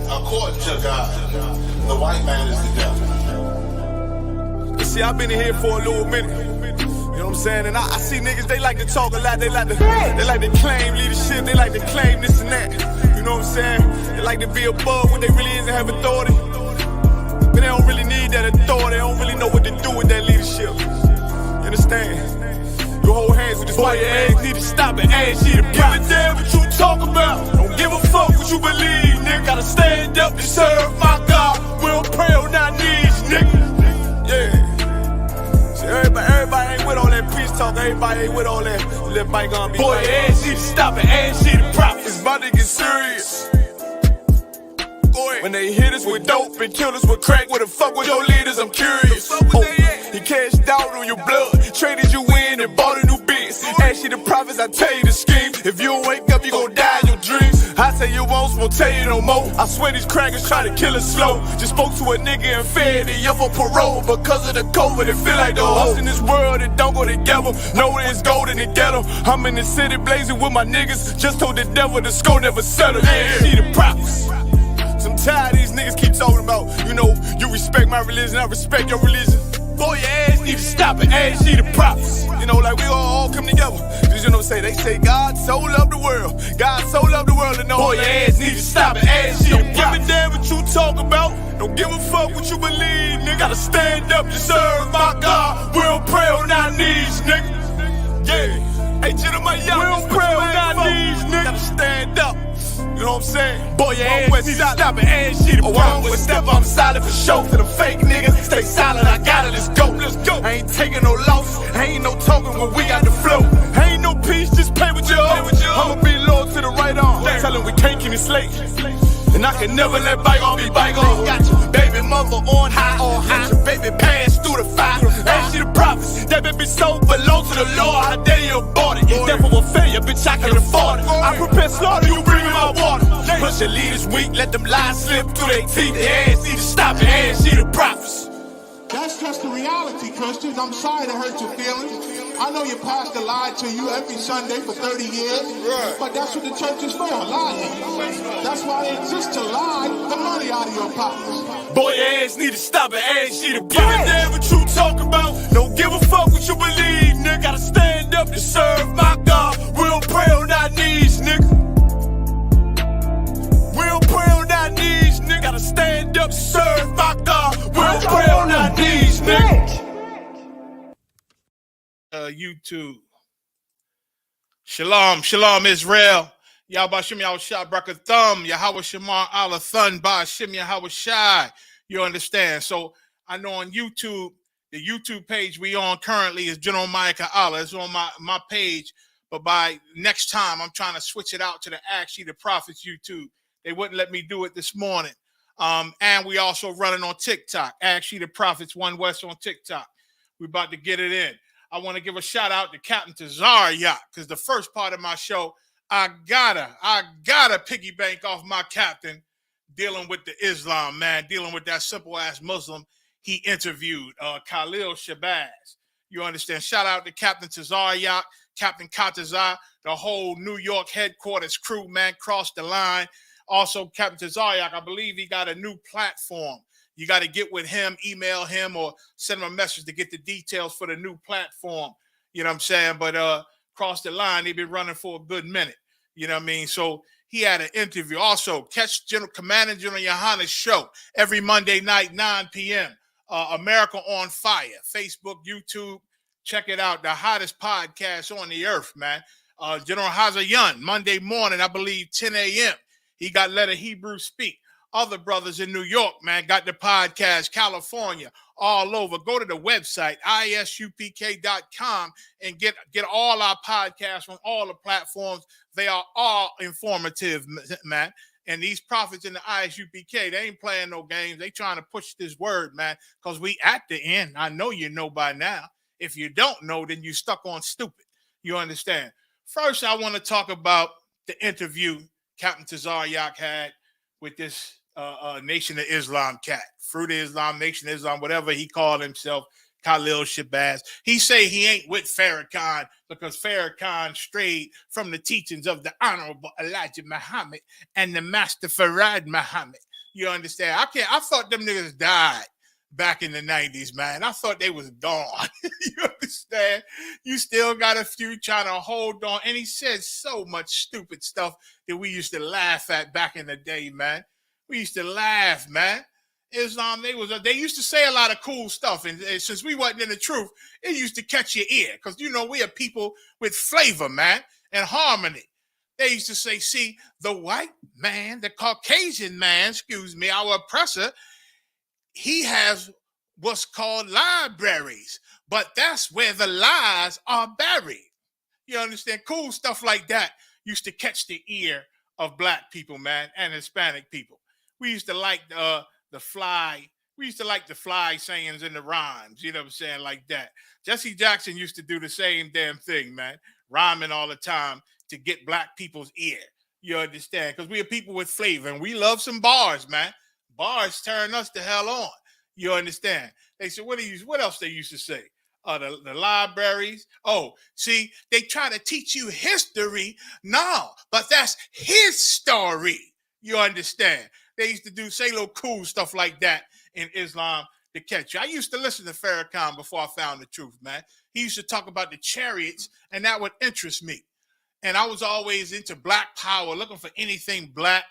According to God, the white man is the devil. See, I've been in here for a little minute. You know what I'm saying? And I see niggas, they like to talk a lot. They like to claim leadership. They like to claim this and that. You know what I'm saying? They like to be above what they really is and have authority. But they don't really need that authority. They don't really know what to do with that leadership. You understand? You hold hands with this white ass, need to stop and ask you to give a damn what you talk about. Don't give a fuck what you believe, nigga. Gotta stand up to serve my God. We don't pray on our knees, nigga. Yeah. See, talk, everybody ain't with all that. Let bygone be. Boy, your ass need to stop it, ass need to prop. It's about to get serious. When they hit us with dope and kill us with crack, where the fuck with your leaders? I'm curious. He cashed out on your blood, traded you in and bought a new biz. Ask you the prophets, I tell you the scheme. If you don't wake up, you gon' die in your dreams. I tell you once, won't tell you no more. I swear these crackers try to kill us slow. Just spoke to a nigga and fed he up for parole. Because of the COVID, it feel like the hoes in this world that don't go together. Know it's gold in the ghetto. I'm in the city blazing with my niggas. Just told the devil the score never settle. Yeah, see the prophets. I'm tired of these niggas keep talking about, you know, you respect my religion, I respect your religion. Boy, your ass need to stop it, ass need the prophets. You know, like we all come together. Cause you know, they say God so loved the world. God so loved the world and know. Boy, your ass need to stop it, ass need the prophets. Don't give a damn what you talk about. Don't give a fuck what you believe, nigga. Gotta stand up to serve my God. We'll pray on our knees, nigga. Yeah. Hey, gentlemen, we'll pray on our knees, nigga. Gotta stand up. You know what I'm saying? Boy, your ass need to stop it, ass shit. Oh, I don't step, I'm solid for show. To the fake niggas, stay silent, I got it, let's go, let's go. I ain't taking no loss, ain't no talking when we got the flow. Ain't no peace, just play with your own. I'ma be loyal to the right arm. Tell him we can't keep it slate. And I can never let bygone be bygone. Got your baby mother on high, got your baby pants through the fire. Ain't she the prophets? That baby so belong to the Lord. How dare you abort it? Devil will fail you, bitch, I can afford it. I prepare slaughter, you bring me my water. Push your leaders weak, let them lies slip through their teeth. Their ass need to stop it, ass she the prophets. That's just the reality, Christians. I'm sorry to hurt your feelings. I know your pastor lied to you every Sunday for 30 years, but that's what the church is for, lying. That's why they exist, to lie the money out of your pockets. Boy, your ass need to stop it, ass she the prophets. Give a damn what you talk about. Don't give a fuck what you believe, nigga. Gotta stand up to serve my God. We'll pray on our knees, nigga. We'll pray on our knees, nigga. Gotta stand up to serve my God. We'll pray on our knees, nigga. YouTube. Shalom, shalom, Israel. Yahweh Shem Yahweh Shai Brakathum. Yahweh Shemar Allah Thun Ba Shem Yahweh Shai. You understand? So I know on YouTube, the YouTube page we on currently is General Micah Allah. It's on my page. But by next time, I'm trying to switch it out to the Ask Ye the Prophets YouTube. They wouldn't let me do it this morning. And we also running on TikTok. Ask Ye the Prophets One West on TikTok. We're about to get it in. I want to give a shout out to Captain Tazariak, because the first part of my show, I gotta piggy bank off my captain dealing with the Islam, man, dealing with that simple ass Muslim he interviewed, Khalil Shabazz. You understand? Shout out to Captain Tazariak, Captain Katazar, the whole New York headquarters crew, man, crossed the line. Also, Captain Tazariak, I believe he got a new platform. You got to get with him, email him, or send him a message to get the details for the new platform. You know what I'm saying? But cross the line, they've been running for a good minute. You know what I mean? So he had an interview. Also, catch Commanding General Yohana's show every Monday night, 9 p.m. America on Fire, Facebook, YouTube. Check it out. The hottest podcast on the earth, man. General Hazayan, Monday morning, I believe, 10 a.m. He got Let a Hebrew Speak. Other brothers in New York, man, got the podcast, California, all over. Go to the website, isupk.com, and get all our podcasts on all the platforms. They are all informative, man. And these prophets in the ISUPK, they ain't playing no games. They trying to push this word, man, because we at the end. I know you know by now. If you don't know, then you stuck on stupid. You understand? First, I want to talk about the interview Captain Tazariak had with this Nation of Islam cat, Fruit of Islam, Nation of Islam, whatever he called himself, Khalil Shabazz. He say he ain't with Farrakhan because Farrakhan strayed from the teachings of the Honorable Elijah Muhammad and the Master Farad Muhammad. You understand? I thought them niggas died back in the 90s, man. I thought they was gone. You understand? You still got a few trying to hold on. And he said so much stupid stuff that we used to laugh at back in the day, man. We used to laugh, man. Islam, they used to say a lot of cool stuff. And since we wasn't in the truth, it used to catch your ear. Because, you know, we are people with flavor, man, and harmony. They used to say, see, the white man, the Caucasian man, our oppressor, he has what's called libraries, but that's where the lies are buried. You understand? Cool stuff like that used to catch the ear of black people, man, and Hispanic people. We used to like the fly. We used to like the fly sayings and the rhymes. You know what I'm saying? Like that. Jesse Jackson used to do the same damn thing, man, rhyming all the time to get black people's ear. You understand? Because we are people with flavor and we love some bars, man. Bars turn us the hell on. You understand? They said, what else they used to say? The libraries. Oh, see, they try to teach you history. No, but that's his story. You understand? They used to say little cool stuff like that in Islam to catch you. I used to listen to Farrakhan before I found the truth, man. He used to talk about the chariots, and that would interest me. And I was always into black power, looking for anything black.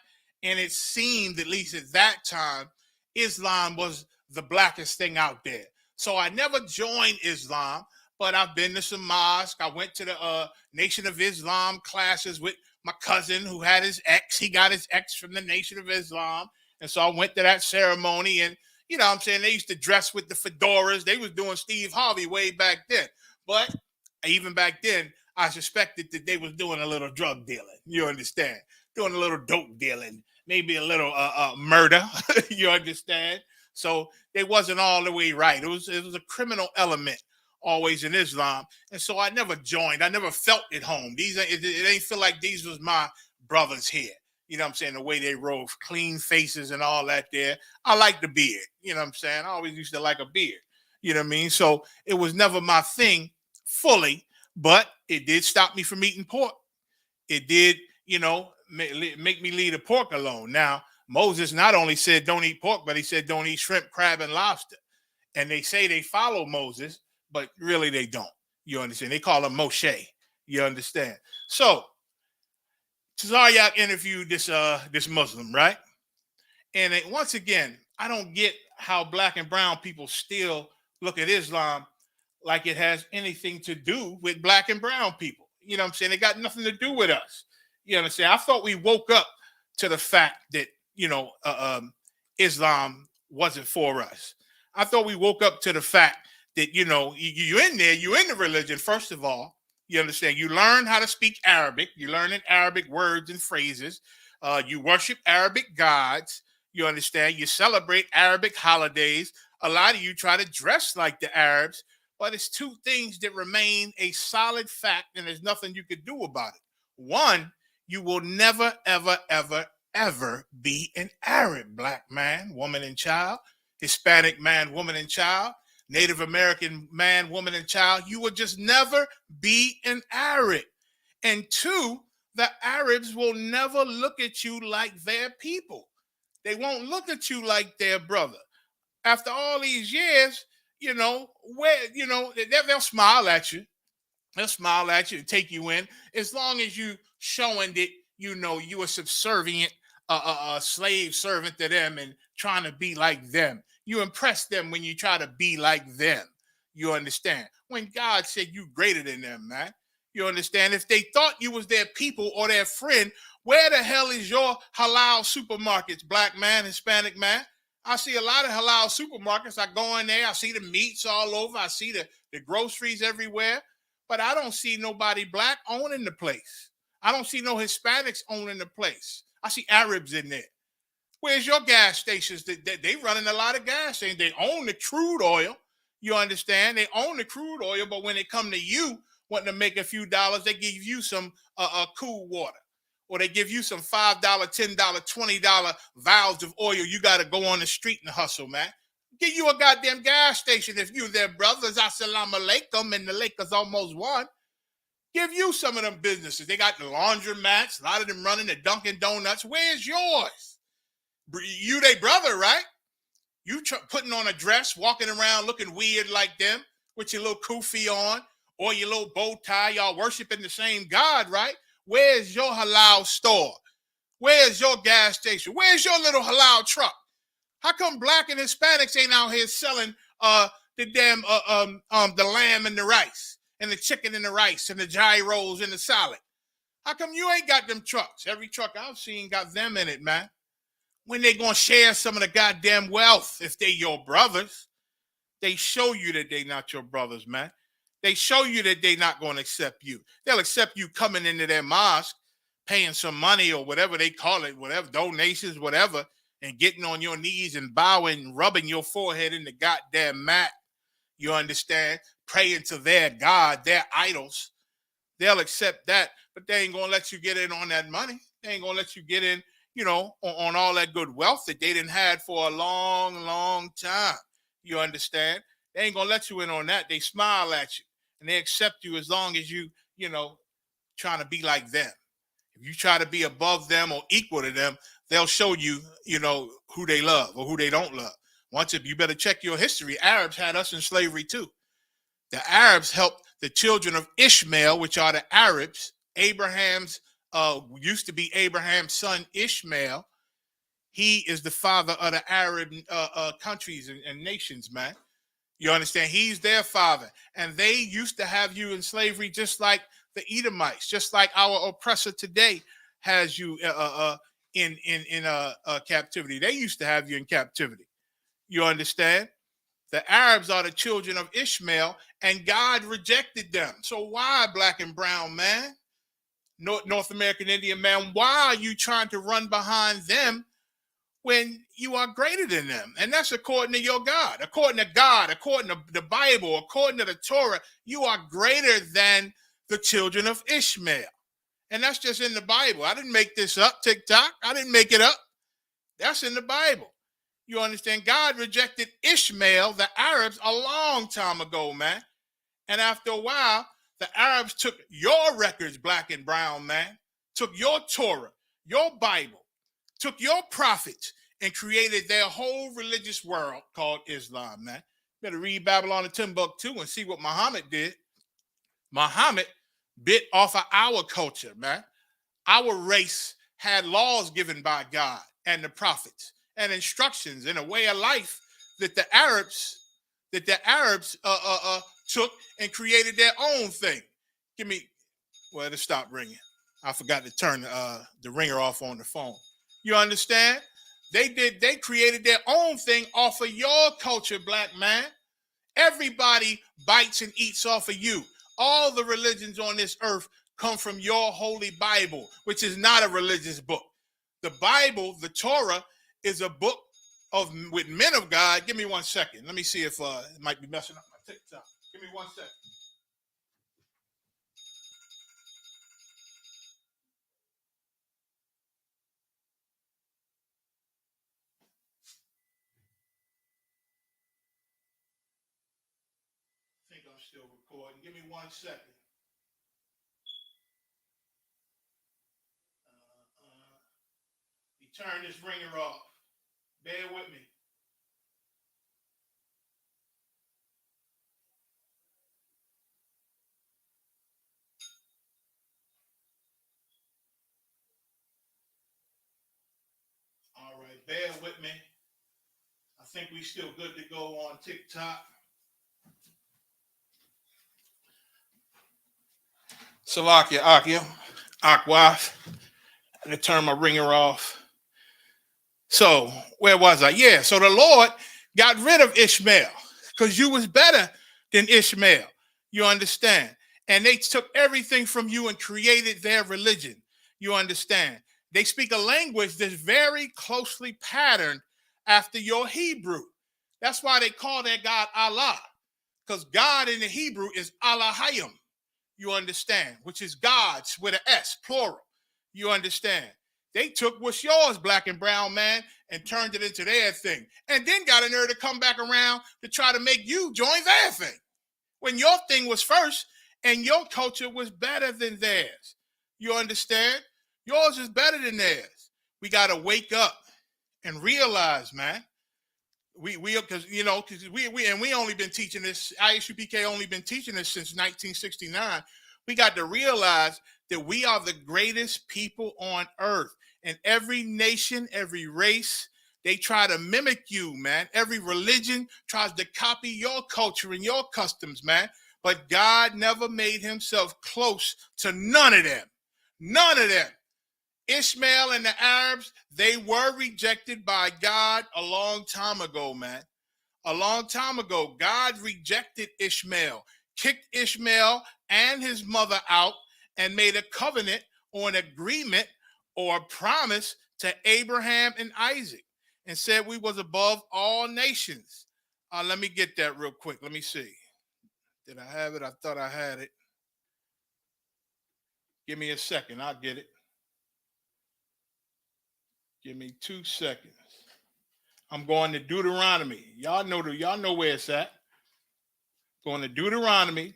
And it seemed, at least at that time, Islam was the blackest thing out there. So I never joined Islam, but I've been to some mosques. I went to the Nation of Islam classes with my cousin who had his ex. He got his ex from the Nation of Islam. And so I went to that ceremony. And, you know what I'm saying, they used to dress with the fedoras. They was doing Steve Harvey way back then. But even back then, I suspected that they was doing a little drug dealing. You understand? Doing a little dope dealing, maybe a little murder. You understand? So they wasn't all the way right. It was a criminal element always in Islam. And so I never joined. I never felt at home. It ain't feel like these was my brothers here. You know what I'm saying? The way they roll, clean faces and all that there. I like the beard. You know what I'm saying? I always used to like a beard. You know what I mean? So it was never my thing fully, but it did stop me from eating pork. It did, you know, make me leave the pork alone. Now, Moses not only said don't eat pork, but he said don't eat shrimp, crab, and lobster. And they say they follow Moses, but really they don't. You understand? They call him Moshe. You understand? So Zaryak interviewed this Muslim, right? And once again, I don't get how black and brown people still look at Islam like it has anything to do with black and brown people. You know what I'm saying? It got nothing to do with us. You understand? I thought we woke up to the fact that, you know, Islam wasn't for us. I thought we woke up to the fact that, you know, you're in there, you're in the religion, first of all. You understand? You learn how to speak Arabic. You learn in Arabic words and phrases. You worship Arabic gods. You understand? You celebrate Arabic holidays. A lot of you try to dress like the Arabs, but it's two things that remain a solid fact, and there's nothing you could do about it. One, you will never, ever, ever, ever be an Arab black man, woman, and child, Hispanic man, woman, and child, Native American man, woman, and child. You will just never be an Arab. And two, the Arabs will never look at you like their people. They won't look at you like their brother. After all these years, you know, they'll smile at you. They'll smile at you and take you in, as long as you showing that, you know, you a subservient, a slave servant to them and trying to be like them. You impress them when you try to be like them. You understand? When God said you greater than them, man. You understand? If they thought you was their people or their friend, where the hell is your halal supermarkets, black man, Hispanic man? I see a lot of halal supermarkets. I go in there, I see the meats all over, I see the groceries everywhere, but I don't see nobody black owning the place. I don't see no Hispanics owning the place. I see Arabs in there. Where's your gas stations? They running a lot of gas stations. They own the crude oil. You understand? They own the crude oil, but when it come to you wanting to make a few dollars, they give you some cool water. Or they give you some $5, $10, $20 vials of oil. You got to go on the street and hustle, man. Give you a goddamn gas station if you their brothers. Assalamu alaikum, and the Lakers almost won. Give you some of them businesses. They got the laundromats. A lot of them running the Dunkin' Donuts. Where's yours? You they brother, right? You putting on a dress, walking around looking weird like them with your little kufi on or your little bow tie. Y'all worshiping the same God, right? Where's your halal store? Where's your gas station? Where's your little halal truck? How come black and Hispanics ain't out here selling the damn the lamb and the rice and the chicken and the rice and the gyros and the salad? How come you ain't got them trucks? Every truck I've seen got them in it, man. When they gonna share some of the goddamn wealth if they your brothers? They show you that they not your brothers, man. They show you that they not going to accept you. They'll accept you coming into their mosque, paying some money or whatever they call it, whatever, donations, whatever, and getting on your knees and bowing, rubbing your forehead in the goddamn mat. You understand? Praying to their God, their idols. They'll accept that, but they ain't going to let you get in on that money. They ain't going to let you get in, on all that good wealth that they didn't had for a long, long time. You understand? They ain't going to let you in on that. They smile at you and they accept you as long as you trying to be like them. If you try to be above them or equal to them, they'll show you, who they love or who they don't love. You better check your history. Arabs had us in slavery too. The Arabs helped the children of Ishmael, which are the Arabs. Abraham's used to be Abraham's son Ishmael. He is the father of the Arab countries and nations, man. You understand? He's their father. And they used to have you in slavery just like the Edomites, just like our oppressor today has you in captivity. They used to have you in captivity. You understand? The Arabs are the children of Ishmael, and God rejected them. So why, black and brown man, North American Indian man, why are you trying to run behind them when you are greater than them? And that's according to your God. According to God, according to the Bible, according to the Torah, you are greater than the children of Ishmael. And that's just in the Bible. I didn't make this up, TikTok. I didn't make it up. That's in the Bible. You understand? God rejected Ishmael, the Arabs, a long time ago, man. And after a while, the Arabs took your records, black and brown, man, took your Torah, your Bible, took your prophets, and created their whole religious world called Islam, man. Better read Babylon and Timbuktu and see what Muhammad did. Muhammad bit off of our culture, man. Our race had laws given by God and the prophets and instructions in a way of life that the Arabs took and created their own thing. It'll stop ringing. I forgot to turn the ringer off on the phone. You understand? They created their own thing off of your culture, black man. Everybody bites and eats off of you. All the religions on this earth come from your holy Bible, which is not a religious book. The Bible, the Torah, is a book with men of God. Give me 1 second. Let me see if it might be messing up my TikTok. Give me 1 second. I think I'm still recording. Give me 1 second. Turn this ringer off. Bear with me. All right, bear with me. I think we still good to go on TikTok. Salakia, Akwaf. I'm going to turn my ringer off. So where was I? Yeah, so the Lord got rid of Ishmael because you was better than Ishmael. You understand? And they took everything from you and created their religion. You understand? They speak a language that's very closely patterned after your Hebrew. That's why they call their God Allah, because God in the Hebrew is Allahayim. You understand? Which is God's with an S, plural. You understand? They took what's yours, black and brown man, and turned it into their thing. And then got a nerve to come back around to try to make you join their thing. When your thing was first and your culture was better than theirs. You understand? Yours is better than theirs. We got to wake up and realize, man. We only been teaching this. ISUPK only been teaching this since 1969. We got to realize that we are the greatest people on earth. And every nation, every race, they try to mimic you, man. Every religion tries to copy your culture and your customs, man. But God never made himself close to none of them. None of them. Ishmael and the Arabs, they were rejected by God a long time ago, man. A long time ago, God rejected Ishmael, kicked Ishmael and his mother out, and made a covenant or an agreement or a promise to Abraham and Isaac, and said we was above all nations. Let me get that real quick. Let me see. Did I have it? I thought I had it. Give me a second. I'll get it. Give me 2 seconds. I'm going to Deuteronomy. Y'all know where it's at. Going to Deuteronomy,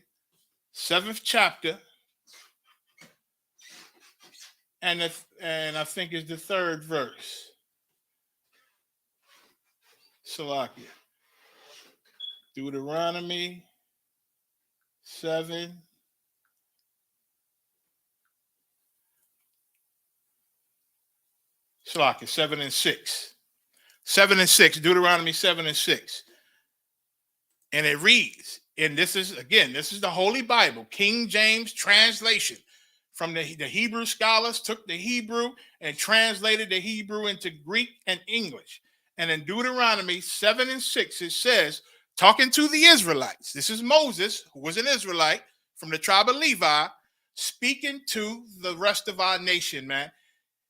7th chapter, and I think it's the 3rd verse. Salakia. Deuteronomy 7. Salakia, 7 and 6. 7 and 6, Deuteronomy 7 and 6. And it reads, and this is the Holy Bible, King James translation. From the Hebrew scholars took the Hebrew and translated the Hebrew into Greek and English. And in Deuteronomy 7 and 6, it says, talking to the Israelites, this is Moses, who was an Israelite from the tribe of Levi, speaking to the rest of our nation, man.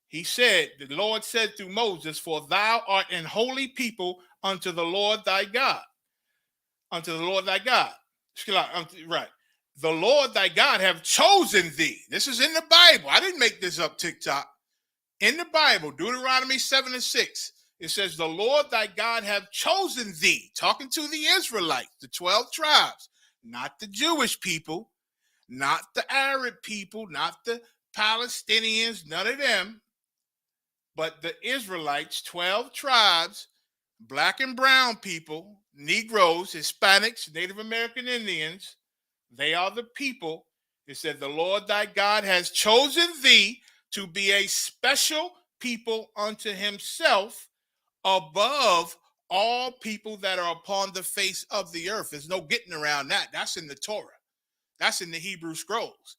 He said, the Lord said through Moses, for thou art an holy people unto the Lord thy God. Unto the Lord thy God. Right. The Lord thy God have chosen thee. This is in the Bible. I didn't make this up, TikTok. In the Bible, Deuteronomy 7 and 6, it says, the Lord thy God have chosen thee. Talking to the Israelites, the 12 tribes, not the Jewish people, not the Arab people, not the Palestinians, none of them. But the Israelites, 12 tribes, black and brown people, Negroes, Hispanics, Native American Indians, they are the people. It said, the Lord thy God has chosen thee to be a special people unto himself above all people that are upon the face of the earth. There's no getting around that. That's in the Torah. That's in the Hebrew scrolls.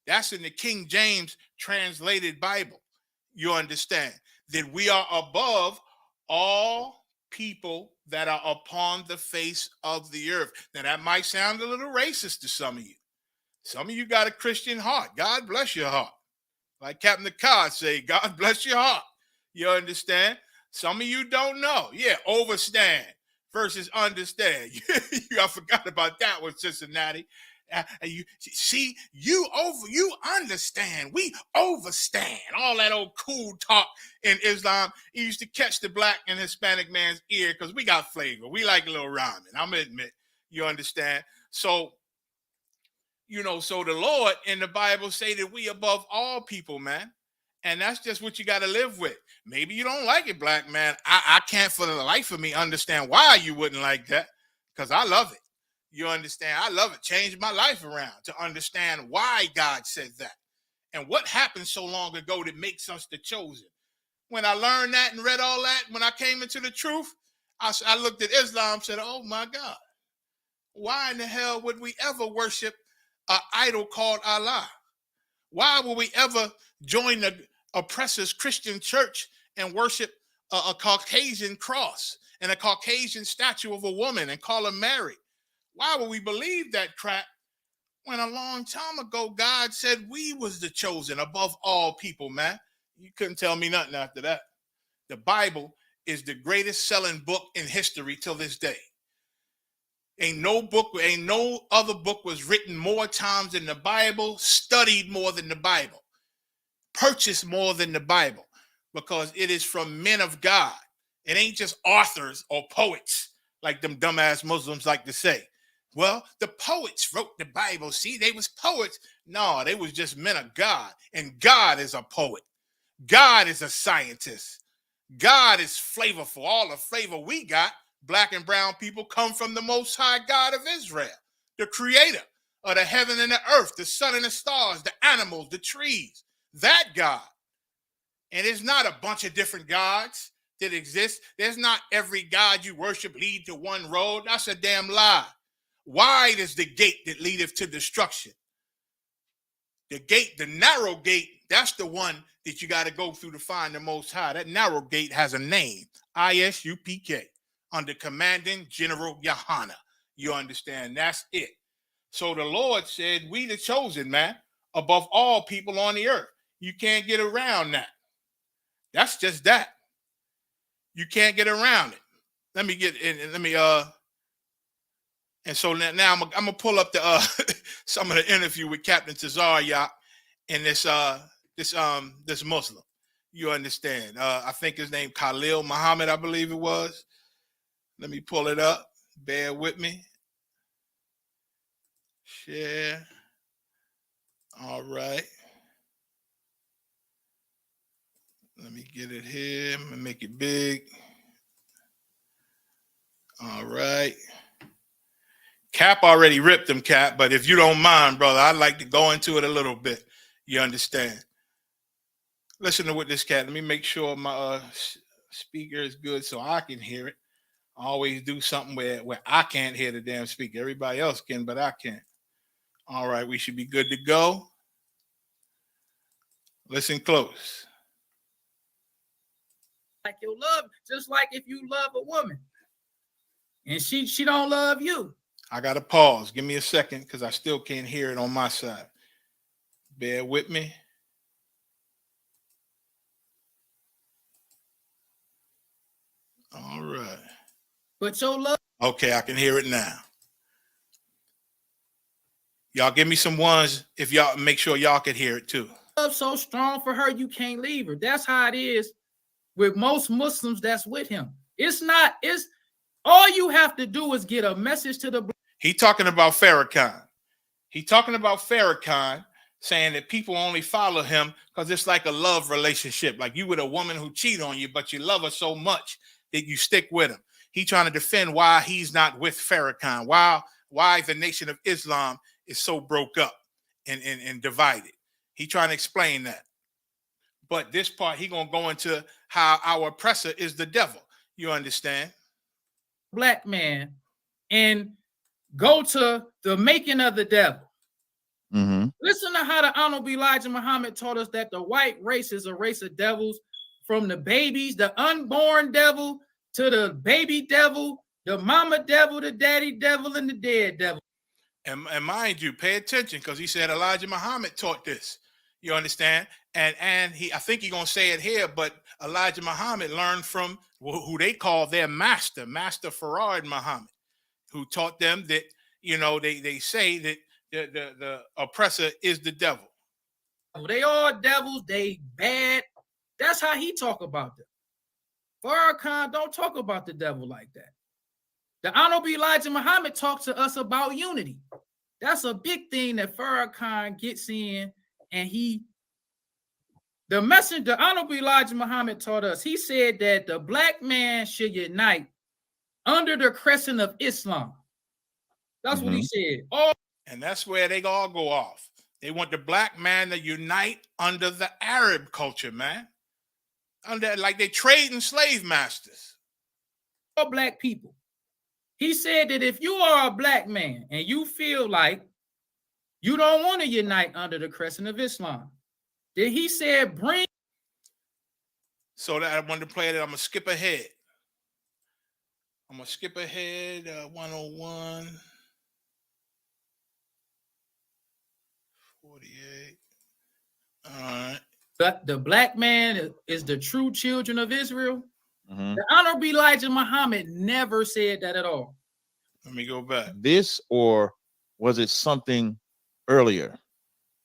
That's in the King James translated Bible. You understand that we are above all people that are upon the face of the earth. Now, that might sound a little racist to some of you. Some of you got a Christian heart. God bless your heart. Like Captain Card say, God bless your heart. You understand? Some of you don't know. Yeah, overstand versus understand. I forgot about that one, Cincinnati. You see, you understand. We overstand. All that old cool talk in Islam. It used to catch the black and Hispanic man's ear because we got flavor. We like a little rhyming. I'm gonna admit. You understand? So, so the Lord in the Bible say that we above all people, man. And that's just what you got to live with. Maybe you don't like it, black man. I can't for the life of me understand why you wouldn't like that, because I love it. You understand? I love it. Changed my life around to understand why God said that and what happened so long ago that makes us the chosen. When I learned that and read all that, when I came into the truth, I looked at Islam and said, oh my God, why in the hell would we ever worship an idol called Allah? Why would we ever join the oppressor's Christian church and worship a Caucasian cross and a Caucasian statue of a woman and call her Mary? Why would we believe that crap when a long time ago God said we was the chosen above all people, man? You couldn't tell me nothing after that. The Bible is the greatest selling book in history till this day. Ain't no other book was written more times than the Bible, studied more than the Bible, purchased more than the Bible, because it is from men of God. It ain't just authors or poets like them dumbass Muslims like to say. Well, the poets wrote the Bible. See, they was poets. No, they was just men of God. And God is a poet. God is a scientist. God is flavorful. All the flavor we got, black and brown people, come from the Most High God of Israel, the creator of the heaven and the earth, the sun and the stars, the animals, the trees, that God. And it's not a bunch of different gods that exist. There's not every God you worship lead to one road. That's a damn lie. Wide is the gate that leadeth to destruction. The gate, the narrow gate, that's the one that you got to go through to find the Most High. That narrow gate has a name, ISUPK. under commanding General Yohana. You understand? That's it. So the Lord said, we the chosen, man, above all people on the earth. You can't get around that. That's just that. You can't get around it. Let me get in. And so now I'm gonna pull up the some of the interview with Captain Tazar Yak and this Muslim. You understand? I think his name Khalil Muhammad, I believe it was. Let me pull it up. Bear with me. Share. All right. Let me get it here and make it big. All right. Cap already ripped him, Cap, but if you don't mind, brother, I'd like to go into it a little bit. You understand? Listen to what this cat. Let me make sure my speaker is good so I can hear it. I always do something where I can't hear the damn speaker. Everybody else can, but I can't. All right, we should be good to go. Listen close. Like your love, just like if you love a woman and she don't love you. I got to pause. Give me a second because I still can't hear it on my side. Bear with me. All right. But your love. Okay, I can hear it now. Y'all give me some ones if y'all make sure y'all can hear it too. Love so strong for her, you can't leave her. That's how it is with most Muslims that's with him. It's all you have to do is get a message to the. He talking about Farrakhan. He talking about Farrakhan saying that people only follow him because it's like a love relationship. Like you with a woman who cheat on you, but you love her so much that you stick with him. He trying to defend why he's not with Farrakhan. Why the Nation of Islam is so broke up and divided. He trying to explain that. But this part, he gonna go into how our oppressor is the devil. You understand? Black man and go to the making of the devil. Mm-hmm. Listen to how the Honorable Elijah Muhammad taught us that the white race is a race of devils, from the babies, the unborn devil, to the baby devil, the mama devil, the daddy devil, and the dead devil. And mind you, pay attention because he said Elijah Muhammad taught this. You understand? And I think he's gonna say it here, but Elijah Muhammad learned from who they call their master, Master Farad Muhammad, who taught them that, you know, they say that the oppressor is the devil. They all devils, they bad. That's how he talk about them. Farrakhan don't talk about the devil like that. The Honorable Elijah Muhammad talks to us about unity. That's a big thing that Farrakhan gets in, and the messenger, the Honorable Elijah Muhammad taught us, he said that the black man should unite under the crescent of Islam. That's what he said. And that's where they all go off. They want the black man to unite under the Arab culture, man. Under, like they trading slave masters. All black people. He said that if you are a black man and you feel like you don't want to unite under the crescent of Islam, then he said, bring. So that I wanted to play that. I'm going to skip ahead. 101. 48. All right. But the black man is the true children of Israel. Mm-hmm. The Honorable Elijah Muhammad never said that at all. Let me go back. This, or was it something earlier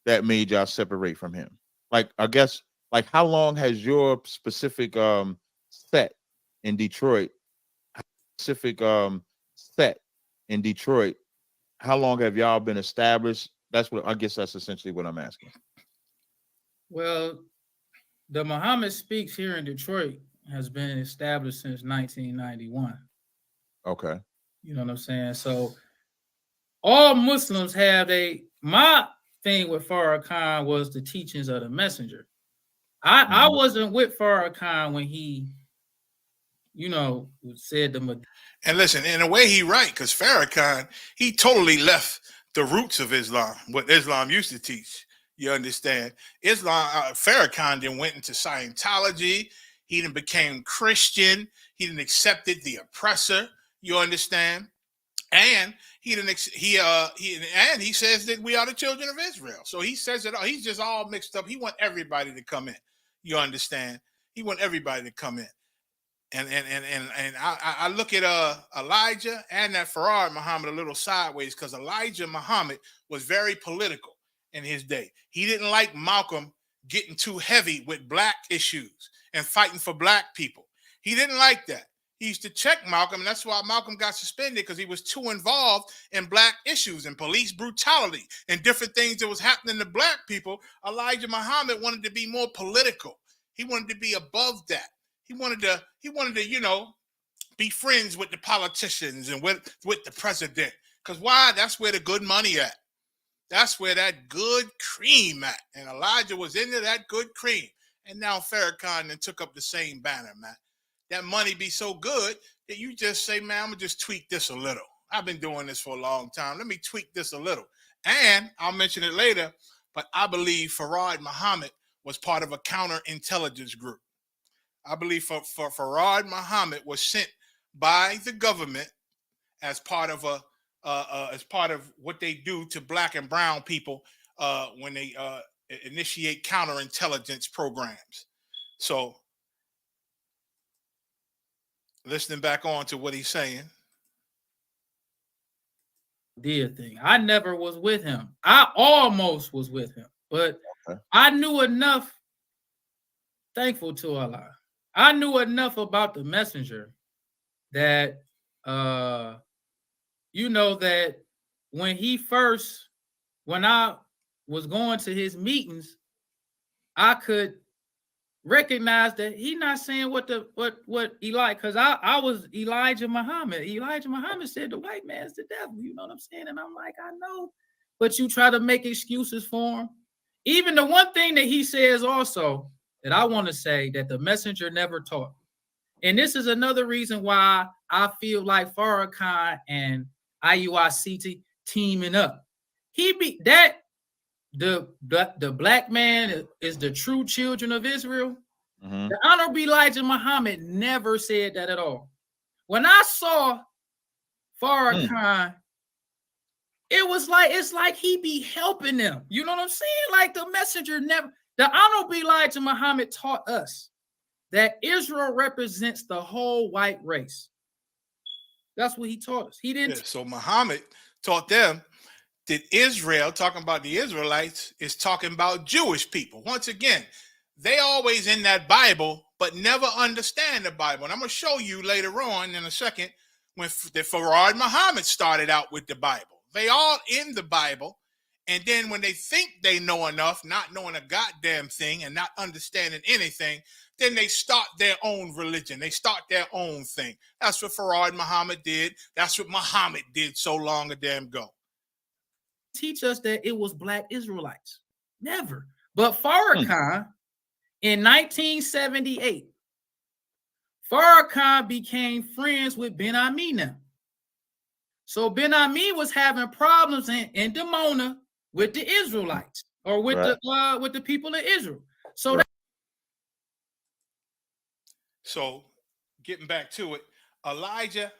that made y'all separate from him? Like, I guess, like, how long has your specific set in Detroit, how long have y'all been established? I guess that's essentially what I'm asking. Well, the Muhammad Speaks here in Detroit has been established since 1991. Okay. You know what I'm saying? So all Muslims have my thing with Farrakhan was the teachings of the messenger. I wasn't with Farrakhan when he, you know, said the. And listen, in a way he right, because Farrakhan, he totally left the roots of Islam, what Islam used to teach. You understand? Farrakhan then went into Scientology. He then became Christian. He then accepted the oppressor. You understand? And he says that we are the children of Israel. So he says it all. He's just all mixed up. He want everybody to come in. You understand? He want everybody to come in. And I look at Elijah and that Farad Muhammad a little sideways, because Elijah Muhammad was very political in his day. He didn't like Malcolm getting too heavy with black issues and fighting for black people. He didn't like that. He used to check Malcolm, and that's why Malcolm got suspended, because he was too involved in black issues and police brutality and different things that was happening to black people. Elijah Muhammad wanted to be more political. He wanted to be above that. He wanted to, you know, be friends with the politicians and with the president. Because why? That's where the good money at. That's where that good cream at. And Elijah was into that good cream. And now Farrakhan then took up the same banner, man. That money be so good that you just say, man, I'm going to just tweak this a little. I've been doing this for a long time. Let me tweak this a little. And I'll mention it later, but I believe Farad Muhammad was part of a counterintelligence group. I believe for Farad Muhammad was sent by the government as part of what they do to black and brown people when they initiate counterintelligence programs. So listening back on to what he's saying. Dear thing. I never was with him. I almost was with him, but I knew enough. Thankful to Allah. I knew enough about the messenger that, you know, that when I was going to his meetings, I could recognize that he's not saying what Elijah, because I was Elijah Muhammad. Elijah Muhammad said the white man's the devil. You know what I'm saying? And I'm like, I know, but you try to make excuses for him. Even the one thing that he says also that I want to say that the messenger never taught. And this is another reason why I feel like Farrakhan and IUIC teaming up. The black man is the true children of Israel. Mm-hmm. The Honorable Elijah Muhammad never said that at all. When I saw Farrakhan, it's like he be helping them. You know what I'm saying? Like the messenger never. The Honorable Elijah Muhammad taught us that Israel represents the whole white race. That's what he taught us. He didn't. Yeah, so Muhammad taught them that Israel, talking about the Israelites, is talking about Jewish people. Once again, they always in that Bible, but never understand the Bible. And I'm going to show you later on in a second when the Farad Muhammad started out with the Bible. They all in the Bible. And then when they think they know enough, not knowing a goddamn thing and not understanding anything, then they start their own religion. They start their own thing. That's what Farad Muhammad did. That's what Muhammad did so long a damn ago. Teach us that it was black Israelites. Never. But Farrakhan, in 1978, Farrakhan became friends with Ben Ami now. So Ben Ami was having problems in Dimona with the Israelites or with the people of Israel. So So getting back to it, Elijah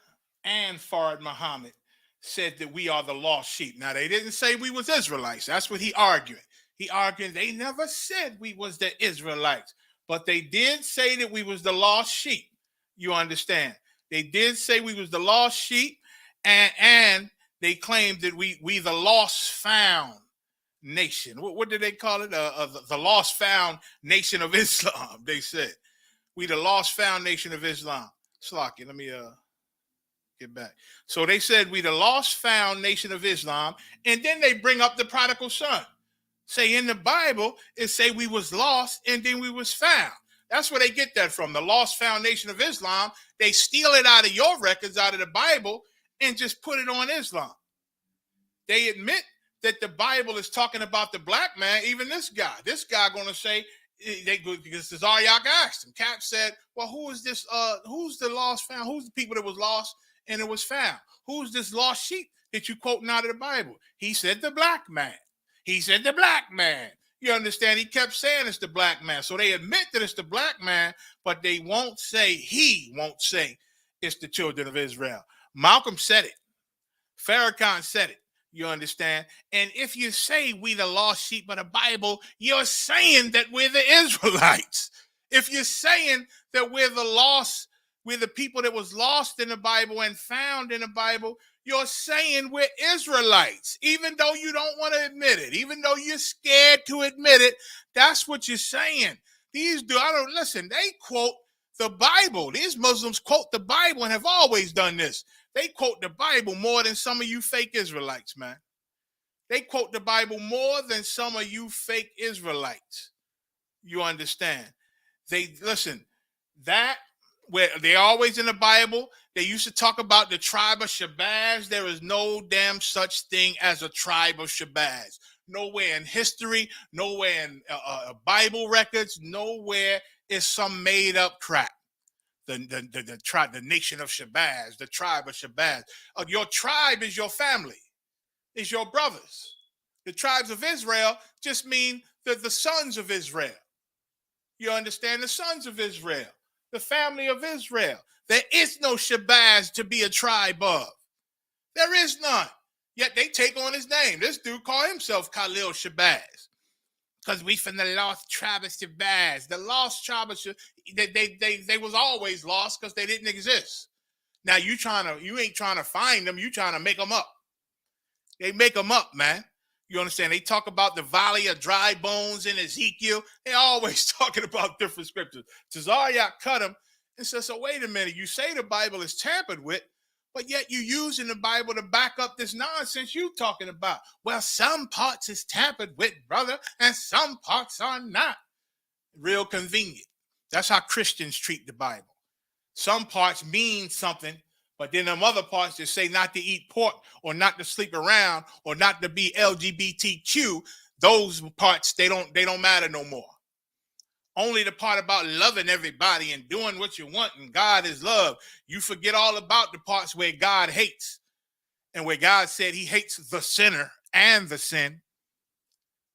and Farad Muhammad said that we are the lost sheep. Now, they didn't say we was Israelites. That's what he argued. He argued they never said we was the Israelites, but they did say that we was the lost sheep. You understand? They did say we was the lost sheep, and they claimed that we the lost found nation. What did they call it? The lost found nation of Islam, they said. We the lost found nation of Islam. Slocky, let me get back. So they said we the lost found nation of Islam, and then they bring up the prodigal son. Say in the Bible, it say we was lost and then we was found. That's where they get that from. The lost foundation of Islam. They steal it out of your records, out of the Bible, and just put it on Islam. They admit that the Bible is talking about the black man. Even this guy going to say, because Zaryak asked him. Cap said, well, who is this? Who's the lost found? Who's the people that was lost and it was found? Who's this lost sheep that you quoting out of the Bible? He said the black man. He said the black man. You understand? He kept saying it's the black man. So they admit that it's the black man, but he won't say it's the children of Israel. Malcolm said it. Farrakhan said it. You understand? And if you say we the lost sheep of the Bible, you're saying that we're the Israelites. If you're saying that we're the people that was lost in the Bible and found in the Bible, you're saying we're Israelites, even though you don't want to admit it, even though you're scared to admit it. That's what you're saying. They quote the Bible. These Muslims quote the Bible and have always done this. They quote the Bible more than some of you fake Israelites, man. They quote the Bible more than some of you fake Israelites. You understand? Where they're always in the Bible. They used to talk about the tribe of Shabazz. There is no damn such thing as a tribe of Shabazz. Nowhere in history, nowhere in Bible records, nowhere is some made up crap. The tribe, the nation of Shabazz, the tribe of Shabazz. Your tribe is your family, is your brothers. The tribes of Israel just mean the sons of Israel. You understand? The sons of Israel, the family of Israel. There is no Shabazz to be a tribe of. There is none. Yet they take on his name. This dude called himself Khalil Shabazz. Because we from the lost tribe of Shabazz. The lost tribe of Shabazz, they was always lost because they didn't exist. Now you ain't trying to find them, you trying to make them up. They make them up, man. You understand? They talk about the valley of dry bones in Ezekiel. They always talking about different scriptures. Tazariak cut him and says, so wait a minute, you say the Bible is tampered with, but yet you using the Bible to back up this nonsense you talking about. Well, some parts is tampered with, brother, and some parts are not. Real convenient. That's how Christians treat the Bible. Some parts mean something, but then them other parts that say not to eat pork or not to sleep around or not to be LGBTQ, those parts, they don't matter no more. Only the part about loving everybody and doing what you want and God is love. You forget all about the parts where God hates and where God said he hates the sinner and the sin.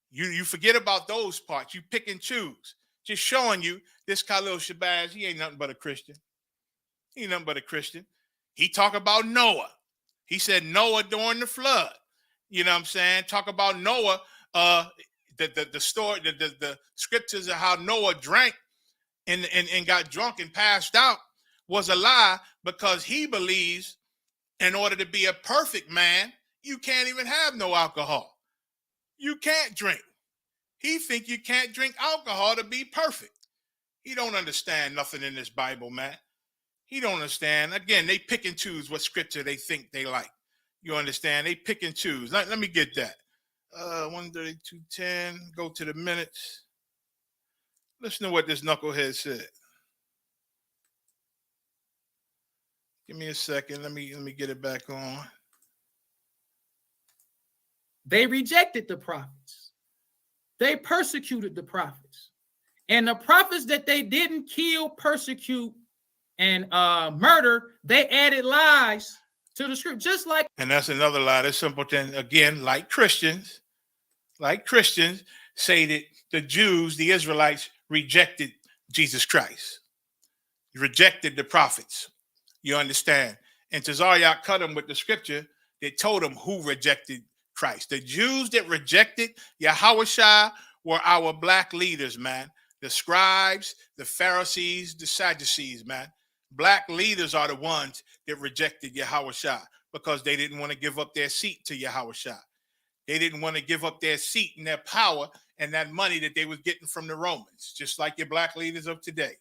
You forget about those parts. You pick and choose. Just showing you this Khalil Shabazz, he ain't nothing but a Christian. He ain't nothing but a Christian. He talk about Noah. He said Noah during the flood. You know what I'm saying? Talk about Noah, the story, the scriptures of how Noah drank and got drunk and passed out was a lie because he believes in order to be a perfect man, you can't even have no alcohol. You can't drink. He think you can't drink alcohol to be perfect. He don't understand nothing in this Bible, man. He don't understand. Again, they pick and choose what scripture they think they like. You understand? They pick and choose. Let me get that. 132:10. Go to the minutes. Listen to what this knucklehead said. Give me a second. Let me get it back on. They rejected the prophets. They persecuted the prophets. And the prophets that they didn't kill, persecute, and murder, they added lies to the script, just like. And that's another lie. That's simpleton. Again, like Christians say that the Jews, the Israelites, rejected Jesus Christ, rejected the prophets. You understand? And Tazariak cut him with the scripture that told him who rejected Christ. The Jews that rejected Yahushua were our black leaders, man. The scribes, the Pharisees, the Sadducees, man. Black leaders are the ones that rejected Yahushua because they didn't want to give up their seat to Yahushua. They didn't want to give up their seat and their power and that money that they was getting from the Romans, just like your black leaders of today.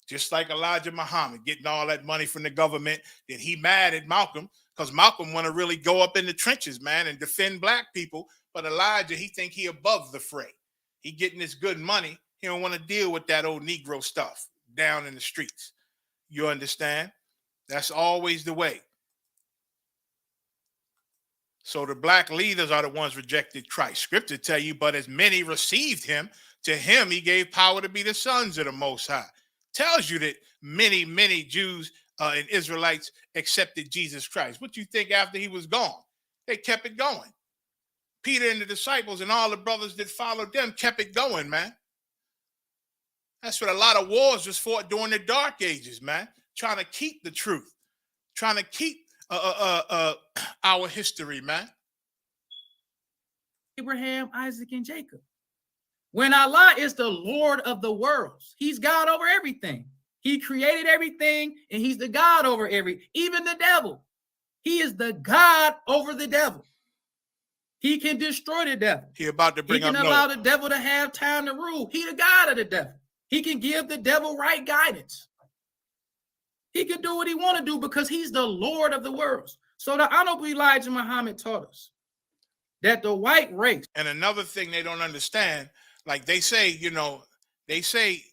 Just like Elijah Muhammad getting all that money from the government, that he mad at Malcolm because Malcolm want to really go up in the trenches, man, and defend black people. But Elijah, he think he above the fray. He getting this good money. He don't want to deal with that old Negro stuff down in the streets. You understand? That's always the way. So the black leaders are the ones rejected Christ. Scripture tell you, but as many received him, to him he gave power to be the sons of the Most High. Tells you that many Jews and Israelites accepted Jesus Christ. What you think after he was gone? They kept it going. Peter and the disciples and all the brothers that followed them kept it going, man. That's what a lot of wars was fought during the Dark Ages, man. Trying to keep the truth, trying to keep our history, man. Abraham, Isaac, and Jacob. When Allah is the Lord of the worlds, he's God over everything. He created everything, and he's the God over even the devil. He is the God over the devil. He can destroy the devil. He about to bring up He can allow the devil to have time to rule. He the God of the devil. He can give the devil right guidance. He can do what he want to do because he's the Lord of the worlds. So the Honorable Elijah Muhammad taught us that the white race. And another thing they don't understand, like they say, they say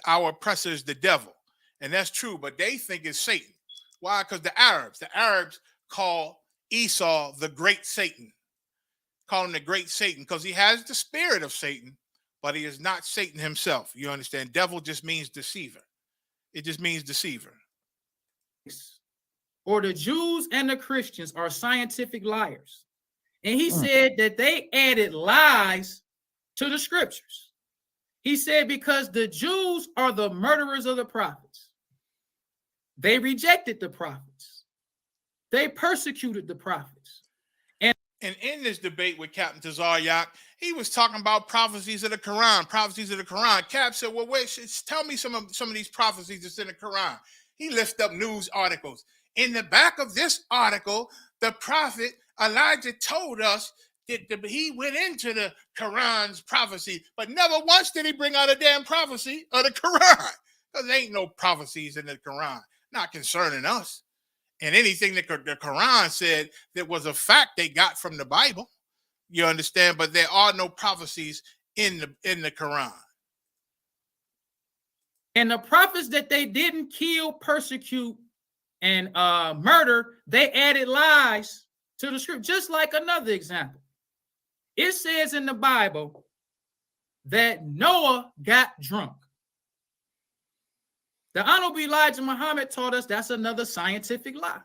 our oppressor is the devil. And that's true, but they think it's Satan. Why? Because the Arabs call Esau the great Satan. Call him the great Satan because he has the spirit of Satan, but he is not Satan himself. You understand? Devil just means deceiver. It just means deceiver. Or the Jews and the Christians are scientific liars. And he said that they added lies to the scriptures. He said because the Jews are the murderers of the prophets. They rejected the prophets. They persecuted the prophets. And in this debate with Captain Tazaryak, he was talking about prophecies of the Quran, Cap said, well, wait, tell me some of these prophecies that's in the Quran. He lifted up news articles. In the back of this article, the prophet Elijah told us that he went into the Quran's prophecy, but never once did he bring out a damn prophecy of the Quran. Because there ain't no prophecies in the Quran, not concerning us. And anything that the Quran said that was a fact they got from the Bible, you understand? But there are no prophecies in the Quran. And the prophets that they didn't kill, persecute, and murder, they added lies to the script. Just like another example. It says in the Bible that Noah got drunk. The Honorable Elijah Muhammad taught us that's another scientific lie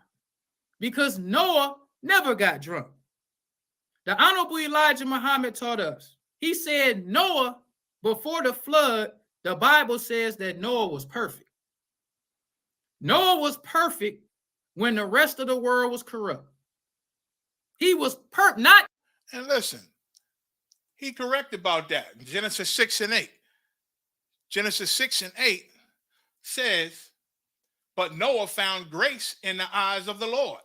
because Noah never got drunk. The Honorable Elijah Muhammad taught us. He said Noah, before the flood, the Bible says that Noah was perfect. Noah was perfect when the rest of the world was corrupt. He was not. And listen, he correct about that. Genesis 6 and 8. Genesis 6 and 8 says, but Noah found grace in the eyes of the Lord.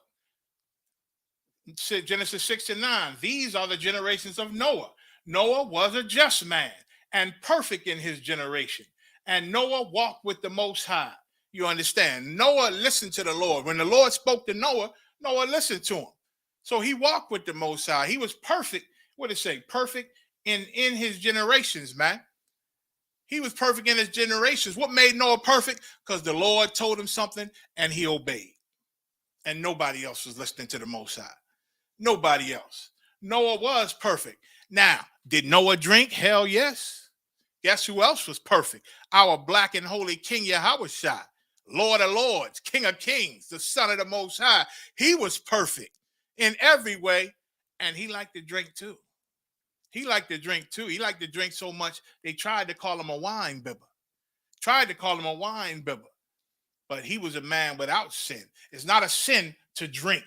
Genesis 6 and 9. These are the generations of Noah. Noah was a just man and perfect in his generation. And Noah walked with the Most High. You understand? Noah listened to the Lord. When the Lord spoke to Noah, Noah listened to him. So he walked with the Most High. He was perfect. What did it say? Perfect in his generations, man. He was perfect in his generations. What made Noah perfect? Because the Lord told him something and he obeyed. And nobody else was listening to the Most High. Nobody else. Noah was perfect. Now, did Noah drink? Hell yes. Guess who else was perfect? Our black and holy King Yahushua, Lord of Lords, King of Kings, the Son of the Most High. He was perfect in every way, and he liked to drink too. He liked to drink too. He liked to drink so much, they tried to call him a wine bibber. But he was a man without sin. It's not a sin to drink.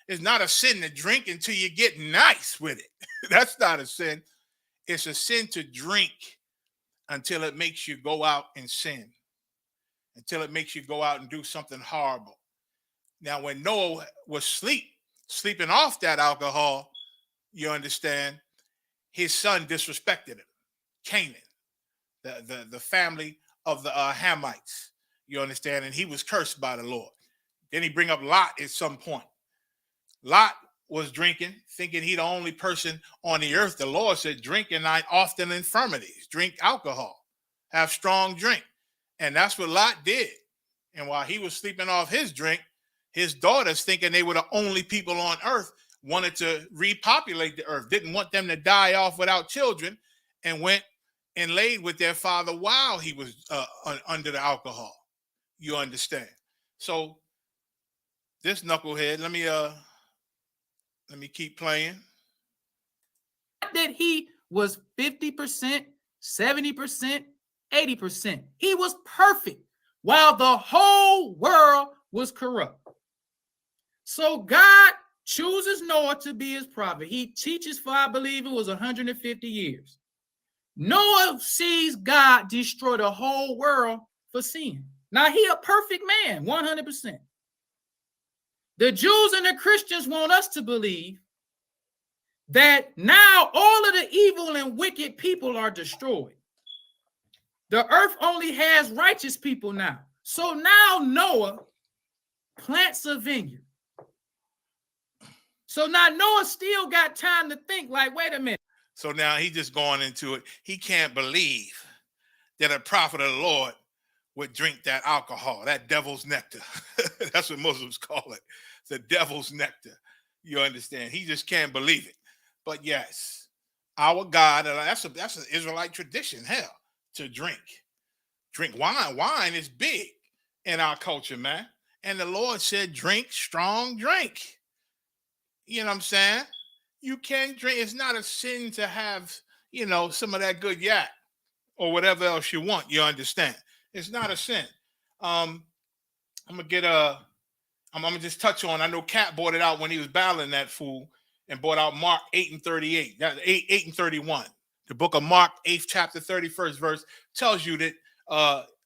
It's not a sin to drink until you get nice with it. That's not a sin. It's a sin to drink until it makes you go out and sin. Until it makes you go out and do something horrible. Now, when Noah was sleeping off that alcohol, you understand, his son disrespected him. Canaan, the family of the Hamites, you understand, and he was cursed by the Lord. Then he bring up Lot at some point. Lot was drinking, thinking he the only person on the earth. The Lord said, drink and thine often infirmities. Drink alcohol. Have strong drink. And that's what Lot did. And while he was sleeping off his drink, his daughters, thinking they were the only people on earth, wanted to repopulate the earth, didn't want them to die off without children, and went and laid with their father while he was under the alcohol. You understand? So this knucklehead, let me keep playing. that he was 50%, 70%, 80%. He was perfect while the whole world was corrupt. So God chooses Noah to be his prophet. He teaches for, I believe it was 150 years. Noah sees God destroy the whole world for sin. Now he a perfect man, 100%. The Jews and the Christians want us to believe that now all of the evil and wicked people are destroyed. The earth only has righteous people now. So now Noah plants a vineyard. So now Noah still got time to think like, wait a minute. So now he just going into it. He can't believe that a prophet of the Lord would drink that alcohol, that devil's nectar. That's what Muslims call it, the devil's nectar. You understand? He just can't believe it. But yes, our God, that's an Israelite tradition, hell, to drink wine. Wine is big in our culture, man. And the Lord said, drink strong drink. You know what I'm saying? You can drink. It's not a sin to have, some of that good yak or whatever else you want. You understand? It's not a sin. I'm gonna just touch on. I know Cat brought it out when he was battling that fool and brought out Mark 8:38. That 8:31. The book of Mark, 8th chapter, 31st verse tells you that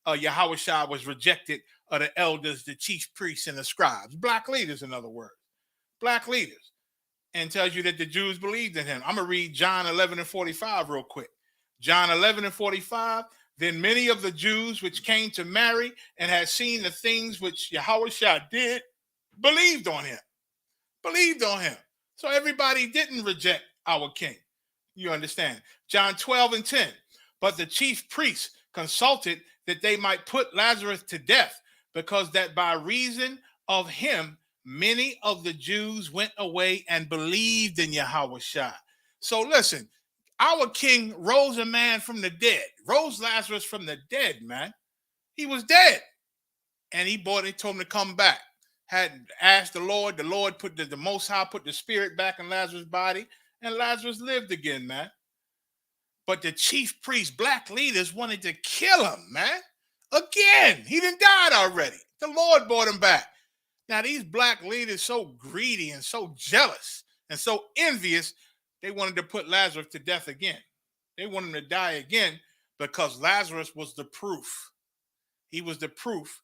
Yahushua was rejected of the elders, the chief priests, and the scribes, black leaders, in other words, black leaders, and tells you that the Jews believed in him. I'm gonna read John 11:45 real quick. John 11:45. Then many of the Jews which came to Mary and had seen the things which Yahushua did believed on him. Believed on him. So everybody didn't reject our king. You understand? John 12:10. But the chief priests consulted that they might put Lazarus to death, because that by reason of him many of the Jews went away and believed in Yahushua. So listen, our king rose a man from the dead, rose Lazarus from the dead, man. He was dead. And he told him to come back. Had asked the Lord put the Most High put the spirit back in Lazarus' body, and Lazarus lived again, man. But the chief priests, black leaders, wanted to kill him, man. Again, he done died already. The Lord brought him back. Now, these black leaders so greedy and so jealous and so envious, they wanted to put Lazarus to death again. They wanted him to die again because Lazarus was the proof. He was the proof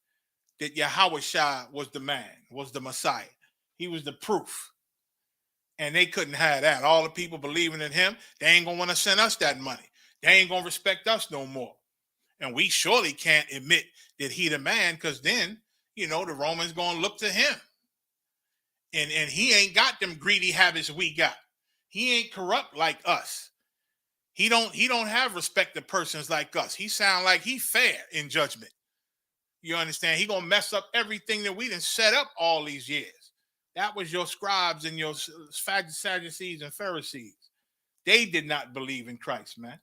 that Yahushua was the man, was the Messiah. He was the proof. And they couldn't have that. All the people believing in him, they ain't going to want to send us that money. They ain't going to respect us no more. And we surely can't admit that he the man, because then, the Romans going to look to him. And he ain't got them greedy habits we got. He ain't corrupt like us. He don't have respect of persons like us. He sound like he fair in judgment. You understand? He going to mess up everything that we done set up all these years. That was your scribes and your Sadducees and Pharisees. They did not believe in Christ, man.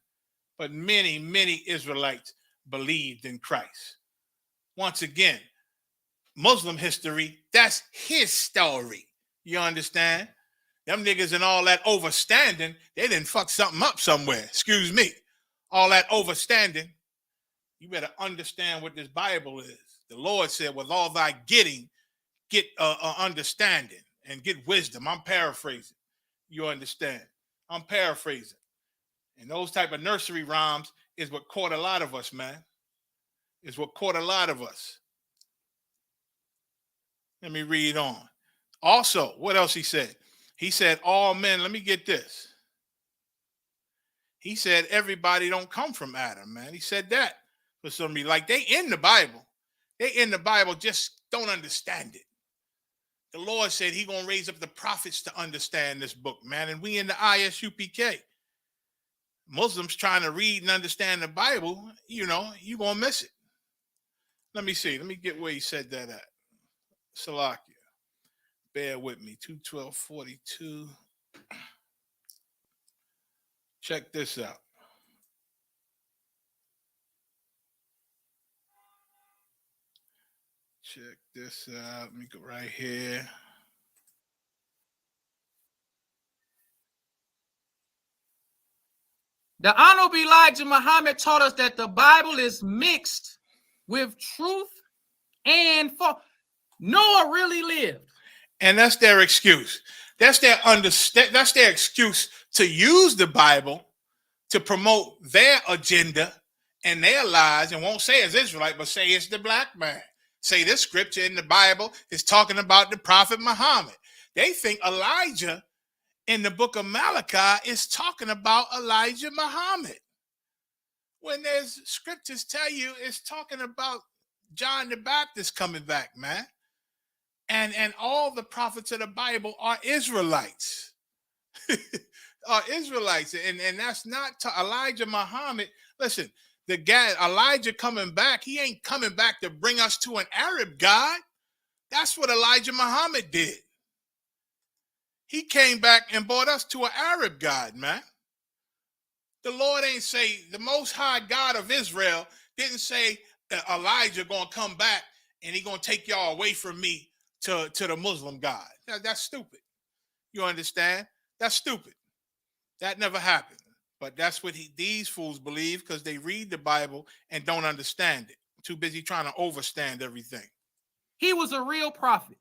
But many, many Israelites believed in Christ. Once again, Muslim history, that's his story. You understand? Them niggas and all that overstanding, they didn't fuck something up somewhere. Excuse me. All that overstanding. You better understand what this Bible is. The Lord said, with all thy getting, get understanding and get wisdom. I'm paraphrasing. You understand? I'm paraphrasing. And those type of nursery rhymes is what caught a lot of us, man. Is what caught a lot of us. Let me read on. Also, what else he said? He said, all men, let me get this. He said, everybody don't come from Adam, man. He said that for somebody. Like, they in the Bible. They in the Bible, just don't understand it. The Lord said he going to raise up the prophets to understand this book, man. And we in the ISUPK. Muslims trying to read and understand the Bible, you going to miss it. Let me see. Let me get where he said that at. Salakia. Bear with me. 2:12:42. Check this out. Check this out. Let me go right here. The Honorable Elijah Muhammad taught us that the Bible is mixed with truth and false. Noah really lived. And that's their excuse. That's their excuse to use the Bible to promote their agenda and their lies, and won't say it's Israelite, but say it's the black man. Say this scripture in the Bible is talking about the prophet Muhammad. They think Elijah in the book of Malachi is talking about Elijah Muhammad, when there's scriptures tell you it's talking about John the Baptist coming back, man. And all the prophets of the Bible are Israelites. Are Israelites. And that's not Elijah Muhammad. Listen, the guy Elijah coming back, he ain't coming back to bring us to an Arab God. That's what Elijah Muhammad did. He came back and brought us to an Arab God, man. The Lord ain't say, the Most High God of Israel didn't say Elijah gonna come back and he gonna take y'all away from me to the Muslim God. That's stupid. You understand? That's stupid. That never happened. But that's what these fools believe, because they read the Bible and don't understand it. Too busy trying to overstand everything. He was a real prophet.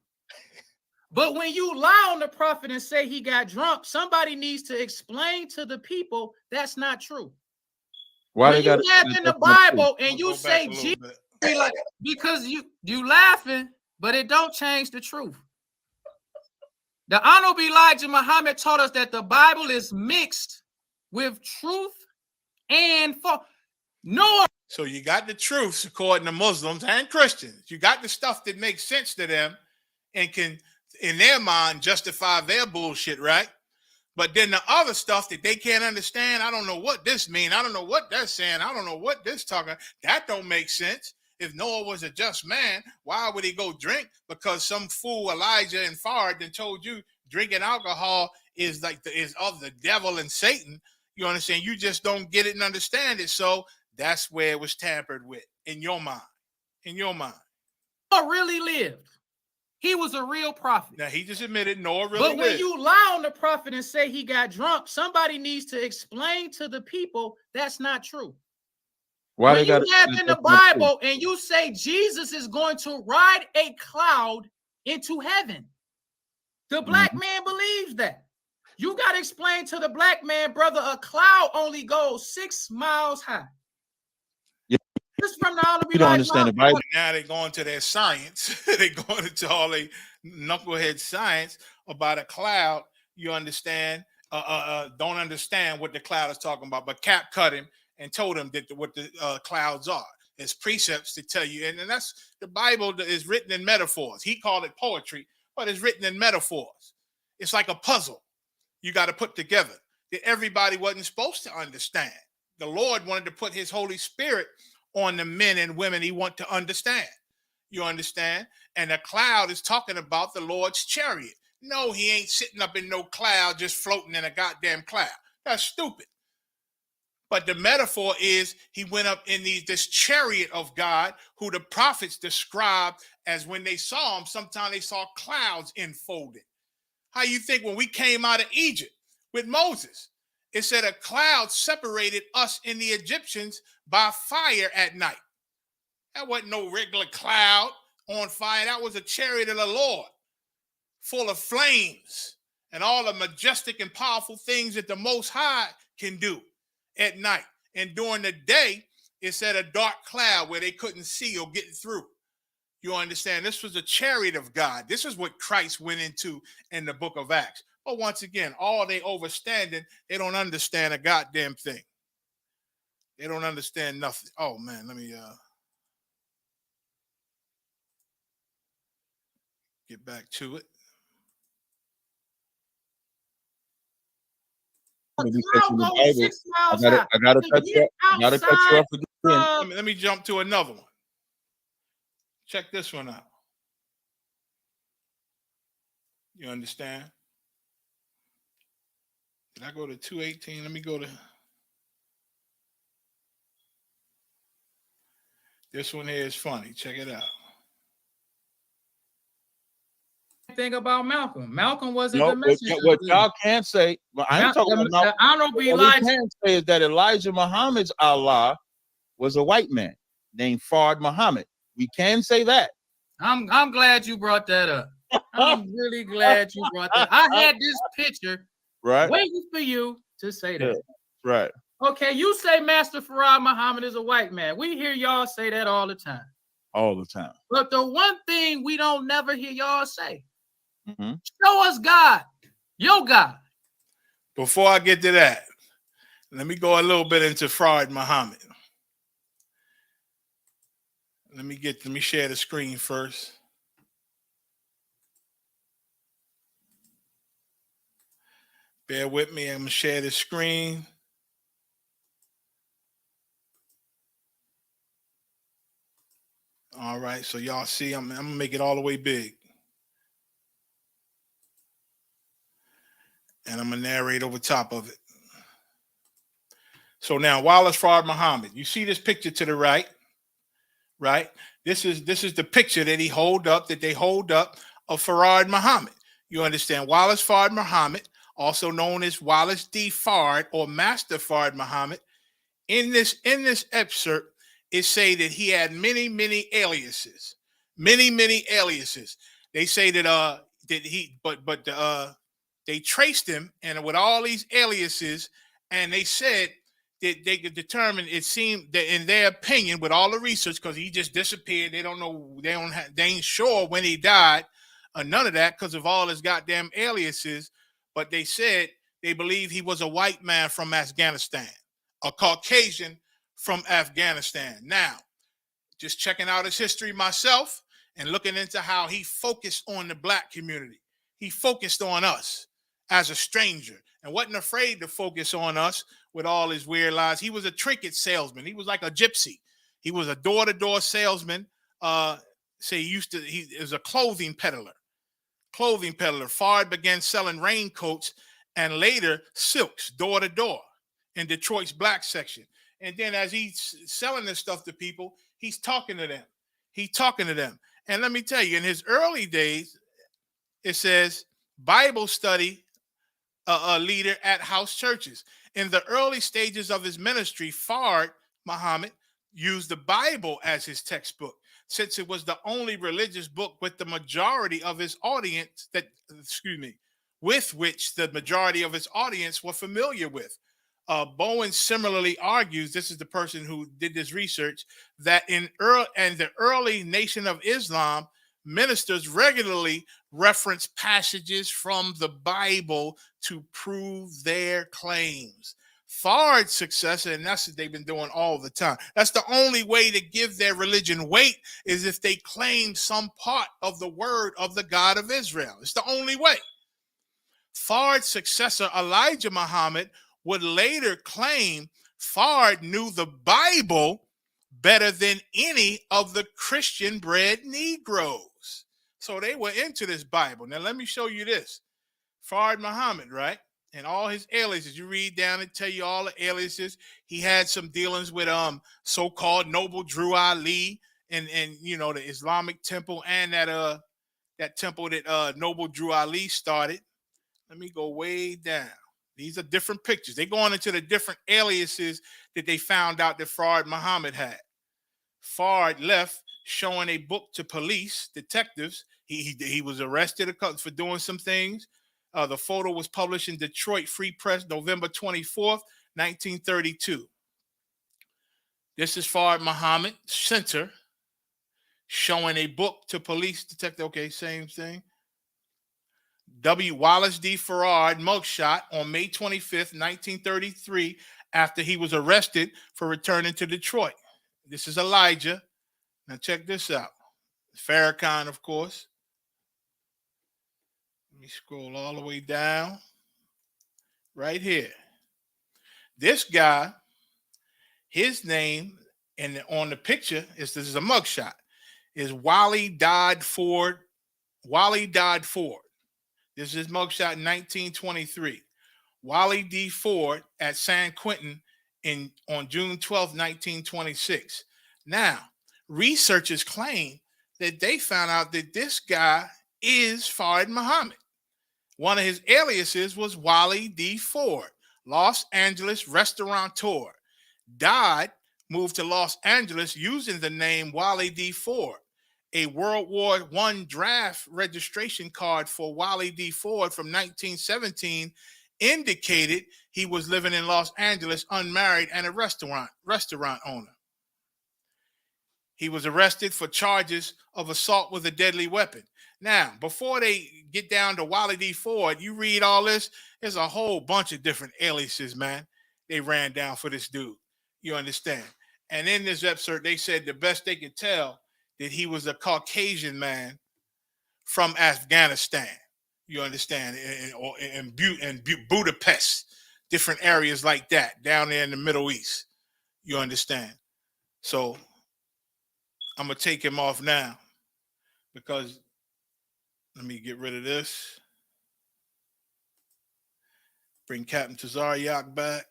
But when you lie on the prophet and say he got drunk, somebody needs to explain to the people that's not true. Why when they got you laugh in the Bible and you say Jesus, like, because you laughing, but it don't change the truth. The Honorable Elijah Muhammad taught us that the Bible is mixed with truth and false. No. So you got the truths according to Muslims and Christians. You got the stuff that makes sense to them and can, in their mind, justify their bullshit, right? But then the other stuff that they can't understand, I don't know what this means. I don't know what that's saying. I don't know what this talking. That don't make sense. If Noah was a just man, why would he go drink? Because some fool Elijah and Fard then told you drinking alcohol is of the devil and Satan. You understand? You just don't get it and understand it. So that's where it was tampered with in your mind. In your mind. Noah really lived. He was a real prophet. Now he just admitted Noah really lived. But when lived. you lie on the prophet and say he got drunk, somebody needs to explain to the people that's not true. Why when they got you have in the Bible and you say Jesus is going to ride a cloud into heaven, the black man believes that. You got to explain to the black man, brother, a cloud only goes 6 miles high. Yeah. Just from the You don't understand the Bible. Now they're going to their science. They're going into all the knucklehead science about a cloud. You understand? Don't understand what the cloud is talking about. But Cap cut him and told him that what the clouds are. There's precepts to tell you. And that's the Bible that is written in metaphors. He called it poetry, but it's written in metaphors. It's like a puzzle you got to put together that everybody wasn't supposed to understand. The Lord wanted to put his Holy Spirit on the men and women he want to understand. You understand? And the cloud is talking about the Lord's chariot. No, he ain't sitting up in no cloud just floating in a goddamn cloud. That's stupid. But the metaphor is he went up in this chariot of God, who the prophets described as when they saw him, sometimes they saw clouds enfolded. How you think when we came out of Egypt with Moses, it said a cloud separated us and the Egyptians by fire at night. That wasn't no regular cloud on fire. That was a chariot of the Lord, full of flames and all the majestic and powerful things that the Most High can do at night. And during the day, it said a dark cloud where they couldn't see or get through. You understand? This was a chariot of God. This is what Christ went into in the book of Acts. But once again, all they overstanding, they don't understand a goddamn thing. They don't understand nothing. Oh man, let me get back to it. I gotta cut you off again. Let me jump to another one. Check this one out. You understand? Did I go to 218? Let me go to this one here is funny. Check it out. thing about Malcolm. Malcolm wasn't No, the messenger. what y'all can say, but I ain't talking about The Honorable what we Elijah. can say is that Elijah Muhammad's Allah was a white man named Fard Muhammad. We can say that. I'm glad you brought that up. I'm really glad you brought that. I had this picture waiting for you to say that. Yeah, right. Okay, you say Master Farad Muhammad is a white man. We hear y'all say that all the time. All the time. But the one thing we don't never hear y'all say, show us God, your God. Before I get to that, let me go a little bit into Farad Muhammad. Let me share the screen first. Bear with me. I'm gonna share the screen. All right, so y'all see, I'm gonna make it all the way big. And I'm gonna narrate over top of it. So now, Wallace Farad Muhammad, you see this picture to the right, right? This is the picture that they hold up of Farad Muhammad. You understand? Wallace Farad Muhammad, also known as Wallace D. Farad or Master Farad Muhammad. In this excerpt, it say that he had many aliases, many aliases. They say that they traced him and with all these aliases, and they said that they could determine. It seemed that in their opinion, with all the research, because he just disappeared, they don't know, they ain't sure when he died, or none of that, because of all his goddamn aliases. But they said they believe he was a white man from Afghanistan, a Caucasian from Afghanistan. Now, just checking out his history myself and looking into how he focused on the black community. He focused on us as a stranger and wasn't afraid to focus on us with all his weird lies. He was a trinket salesman. He was like a gypsy. He was a door-to-door salesman. He was a clothing peddler. Farad began selling raincoats and later silks door to door in Detroit's black section. And then as he's selling this stuff to people, he's talking to them. And let me tell you, in his early days, it says Bible study leader at house churches. In the early stages of his ministry, Farad Muhammad used the Bible as his textbook, since it was the only religious book with the majority of his audience with which the majority of his audience were familiar with. Bowen similarly argues, this is the person who did this research, that in the early Nation of Islam, ministers regularly reference passages from the Bible to prove their claims. Farad's successor, and that's what they've been doing all the time. That's the only way to give their religion weight, is if they claim some part of the word of the God of Israel. It's the only way. Farad's successor, Elijah Muhammad, would later claim Farad knew the Bible better than any of the Christian-bred Negroes. So they were into this Bible. Now let me show you this. Farad Muhammad, right? And all his aliases. You read down and tell you all the aliases. He had some dealings with so-called Noble Drew Ali and you know, the Islamic temple and that temple that Noble Drew Ali started. Let me go way down. These are different pictures. They're going into the different aliases that they found out that Farad Muhammad had. Farad left showing a book to police detectives. He was arrested for doing some things. The photo was published in Detroit Free Press, November 24th, 1932. This is Farad Muhammad Center showing a book to police detective. Okay, same thing. W. Wallace D. Farad mugshot on May 25th, 1933, after he was arrested for returning to Detroit. This is Elijah. Now check this out. Farrakhan, of course. Let me scroll all the way down. Right here. This guy, his name, and on the picture, this is a mugshot, is Wally Dodd Ford. Wally Dodd Ford. This is his mugshot in 1923. Wally D. Ford at San Quentin on June 12, 1926. Now, researchers claim that they found out that this guy is Fard Muhammad. One of his aliases was Wally D. Ford, Los Angeles restaurateur. Died, moved to Los Angeles using the name Wally D. Ford. A World War I draft registration card for Wally D. Ford from 1917 indicated he was living in Los Angeles, unmarried, and a restaurant owner. He was arrested for charges of assault with a deadly weapon. Now, before they get down to Wally D. Ford, you read all this, there's a whole bunch of different aliases, man. They ran down for this dude. You understand? And in this excerpt, they said the best they could tell that he was a Caucasian man from Afghanistan. You understand? In Budapest, different areas like that, down there in the Middle East. You understand? So I'm going to take him off now because let me get rid of this. Bring Captain Tazaryak back.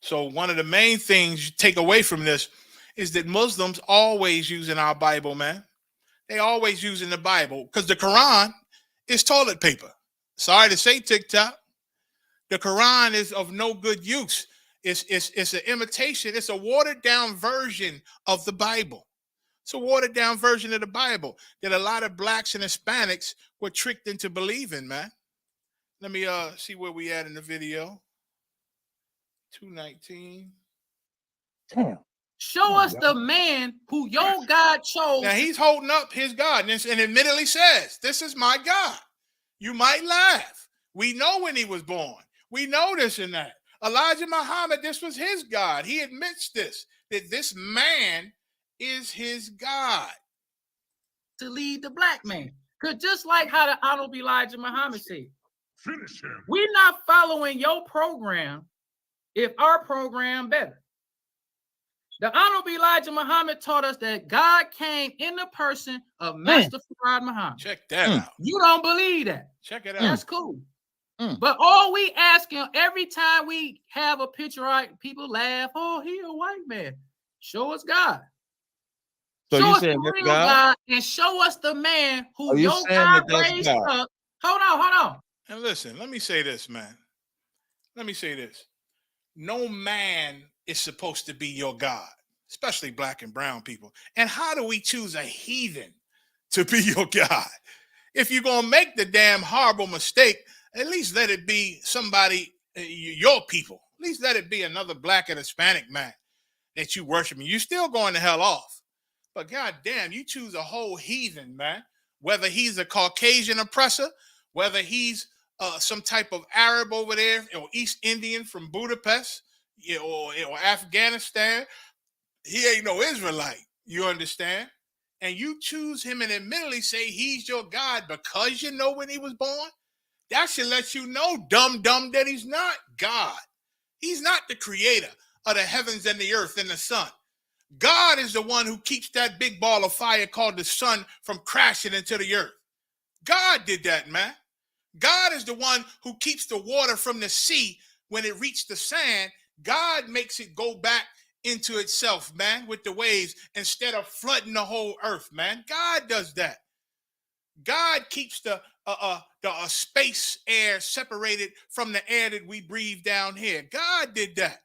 So one of the main things you take away from this is that Muslims always using our Bible, man. They always using the Bible because the Quran is toilet paper. Sorry to say, TikTok. The Quran is of no good use. It's an imitation. It's a watered down version of the Bible. It's a watered down version of the Bible that a lot of blacks and Hispanics were tricked into believing, man. Let me see where we at in the video. 219. Damn. Show us the man who your God chose. Now he's holding up his God and admittedly says, "This is my God." You might laugh. We know when he was born. We know this and that. Elijah Muhammad, this was his God. He admits this, that this man is his God. To lead the black man. Because just like how the Honorable Elijah Muhammad said, Finish him. we're not following your program if our program better. The Honorable Elijah Muhammad taught us that God came in the person of Master Fard Muhammad. Check that out. You don't believe that. Check it out. That's cool. But all we asking every time we have a picture, right? People laugh. Oh, he a white man. Show us God. So show you us saying the that's real God? God and show us the man who Are you your saying God that that's raised God? up. Hold on. And listen, let me say this, man. Let me say this. No man is supposed to be your God, especially black and brown people. And how do we choose a heathen to be your God? If you're going to make the damn horrible mistake, at least let it be somebody, your people. At least let it be another black and Hispanic man that you worship. You're still going to hell off. But goddamn, you choose a whole heathen, man. Whether he's a Caucasian oppressor, whether he's some type of Arab over there, or East Indian from Budapest, or Afghanistan, he ain't no Israelite. You understand? And you choose him and admittedly say he's your God because you know when he was born. That should let you know, dumb, that he's not God. He's not the creator of the heavens and the earth and the sun. God is the one who keeps that big ball of fire called the sun from crashing into the earth. God did that, man. God is the one who keeps the water from the sea when it reaches the sand. God makes it go back into itself, man, with the waves instead of flooding the whole earth, man. God does that. God keeps the space air separated from the air that we breathe down here. God did that.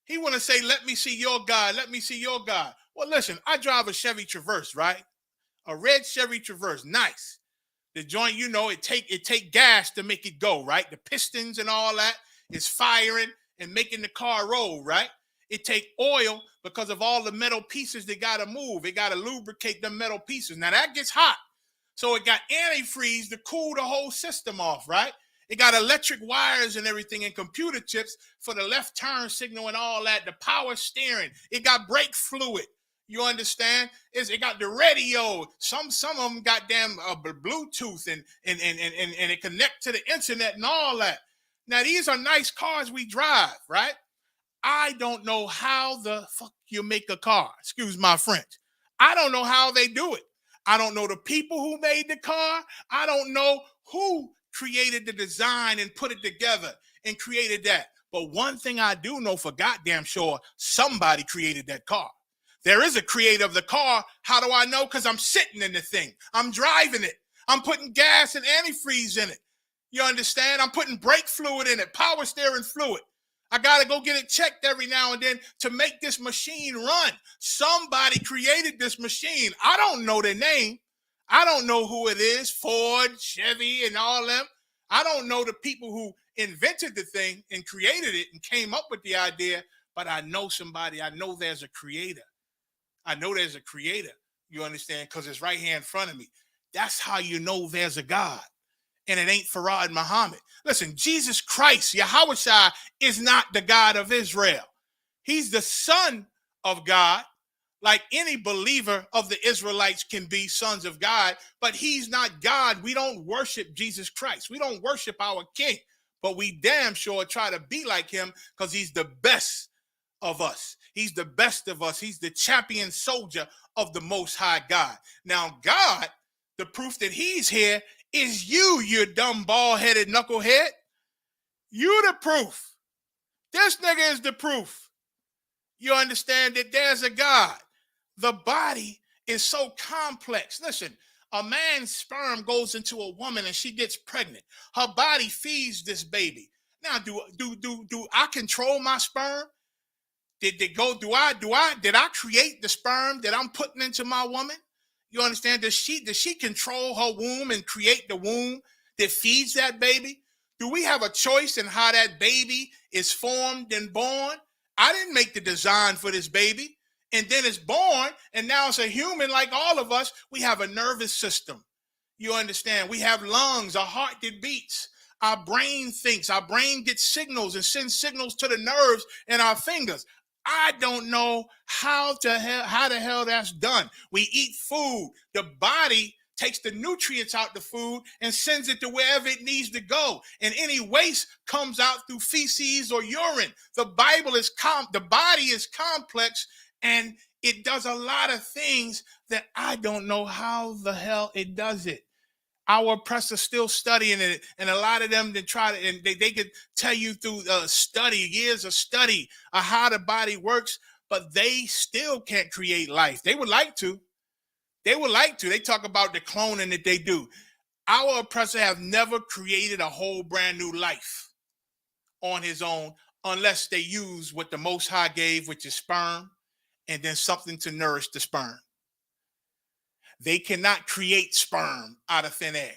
He want to say, let me see your God. Let me see your God. Well, listen, I drive a Chevy Traverse, right? A red Chevy Traverse, nice. The joint, you know, it take gas to make it go, right? The pistons and all that is firing and making the car roll, right? It take oil because of all the metal pieces that got to move. It got to lubricate the metal pieces. Now that gets hot. So it got antifreeze to cool the whole system off, right? It got electric wires and everything and computer chips for the left turn signal and all that, the power steering. It got brake fluid. You understand? It got the radio. Some of them got damn Bluetooth and it connect to the internet and all that. Now, these are nice cars we drive, right? I don't know how the fuck you make a car. Excuse my French. I don't know how they do it. I don't know the people who made the car. I don't know who created the design and put it together and created that. But one thing I do know for goddamn sure, somebody created that car. There is a creator of the car. How do I know? Because I'm sitting in the thing. I'm driving it. I'm putting gas and antifreeze in it. You understand? I'm putting brake fluid in it, power steering fluid. I got to go get it checked every now and then to make this machine run. Somebody created this machine. I don't know their name. I don't know who it is, Ford, Chevy, and all them. I don't know the people who invented the thing and created it and came up with the idea, but I know somebody. I know there's a creator. I know there's a creator. You understand? Because it's right here in front of me. That's how you know there's a God. And it ain't Farad Muhammad. Listen, Jesus Christ, Yahushua, is not the God of Israel. He's the Son of God, like any believer of the Israelites can be sons of God, but he's not God. We don't worship Jesus Christ. We don't worship our King, but we damn sure try to be like him because he's the best of us. He's the best of us. He's the champion soldier of the Most High God. Now, God, the proof that he's here is you dumb bald-headed knucklehead. You the proof. This nigga is the proof. You understand that there's a God. The body is so complex. Listen, a man's sperm goes into a woman and she gets pregnant. Her body feeds this baby. Now, do I control my sperm? Did I create the sperm that I'm putting into my woman? You understand? Does she control her womb and create the womb that feeds that baby? Do we have a choice in how that baby is formed and born? I didn't make the design for this baby. And then it's born, and now it's a human like all of us. We have a nervous system. You understand? We have lungs, a heart that beats. Our brain thinks. Our brain gets signals and sends signals to the nerves in our fingers. I don't know how the hell that's done. We eat food. The body takes the nutrients out the food and sends it to wherever it needs to go. And any waste comes out through feces or urine. The body is complex, and it does a lot of things that I don't know how the hell it does it. Our oppressors still studying it, and a lot of them they could tell you through years of study of how the body works, but they still can't create life. They would like to. They talk about the cloning that they do. Our oppressor have never created a whole brand new life on his own unless they use what the Most High gave, which is sperm, and then something to nourish the sperm. They cannot create sperm out of thin air.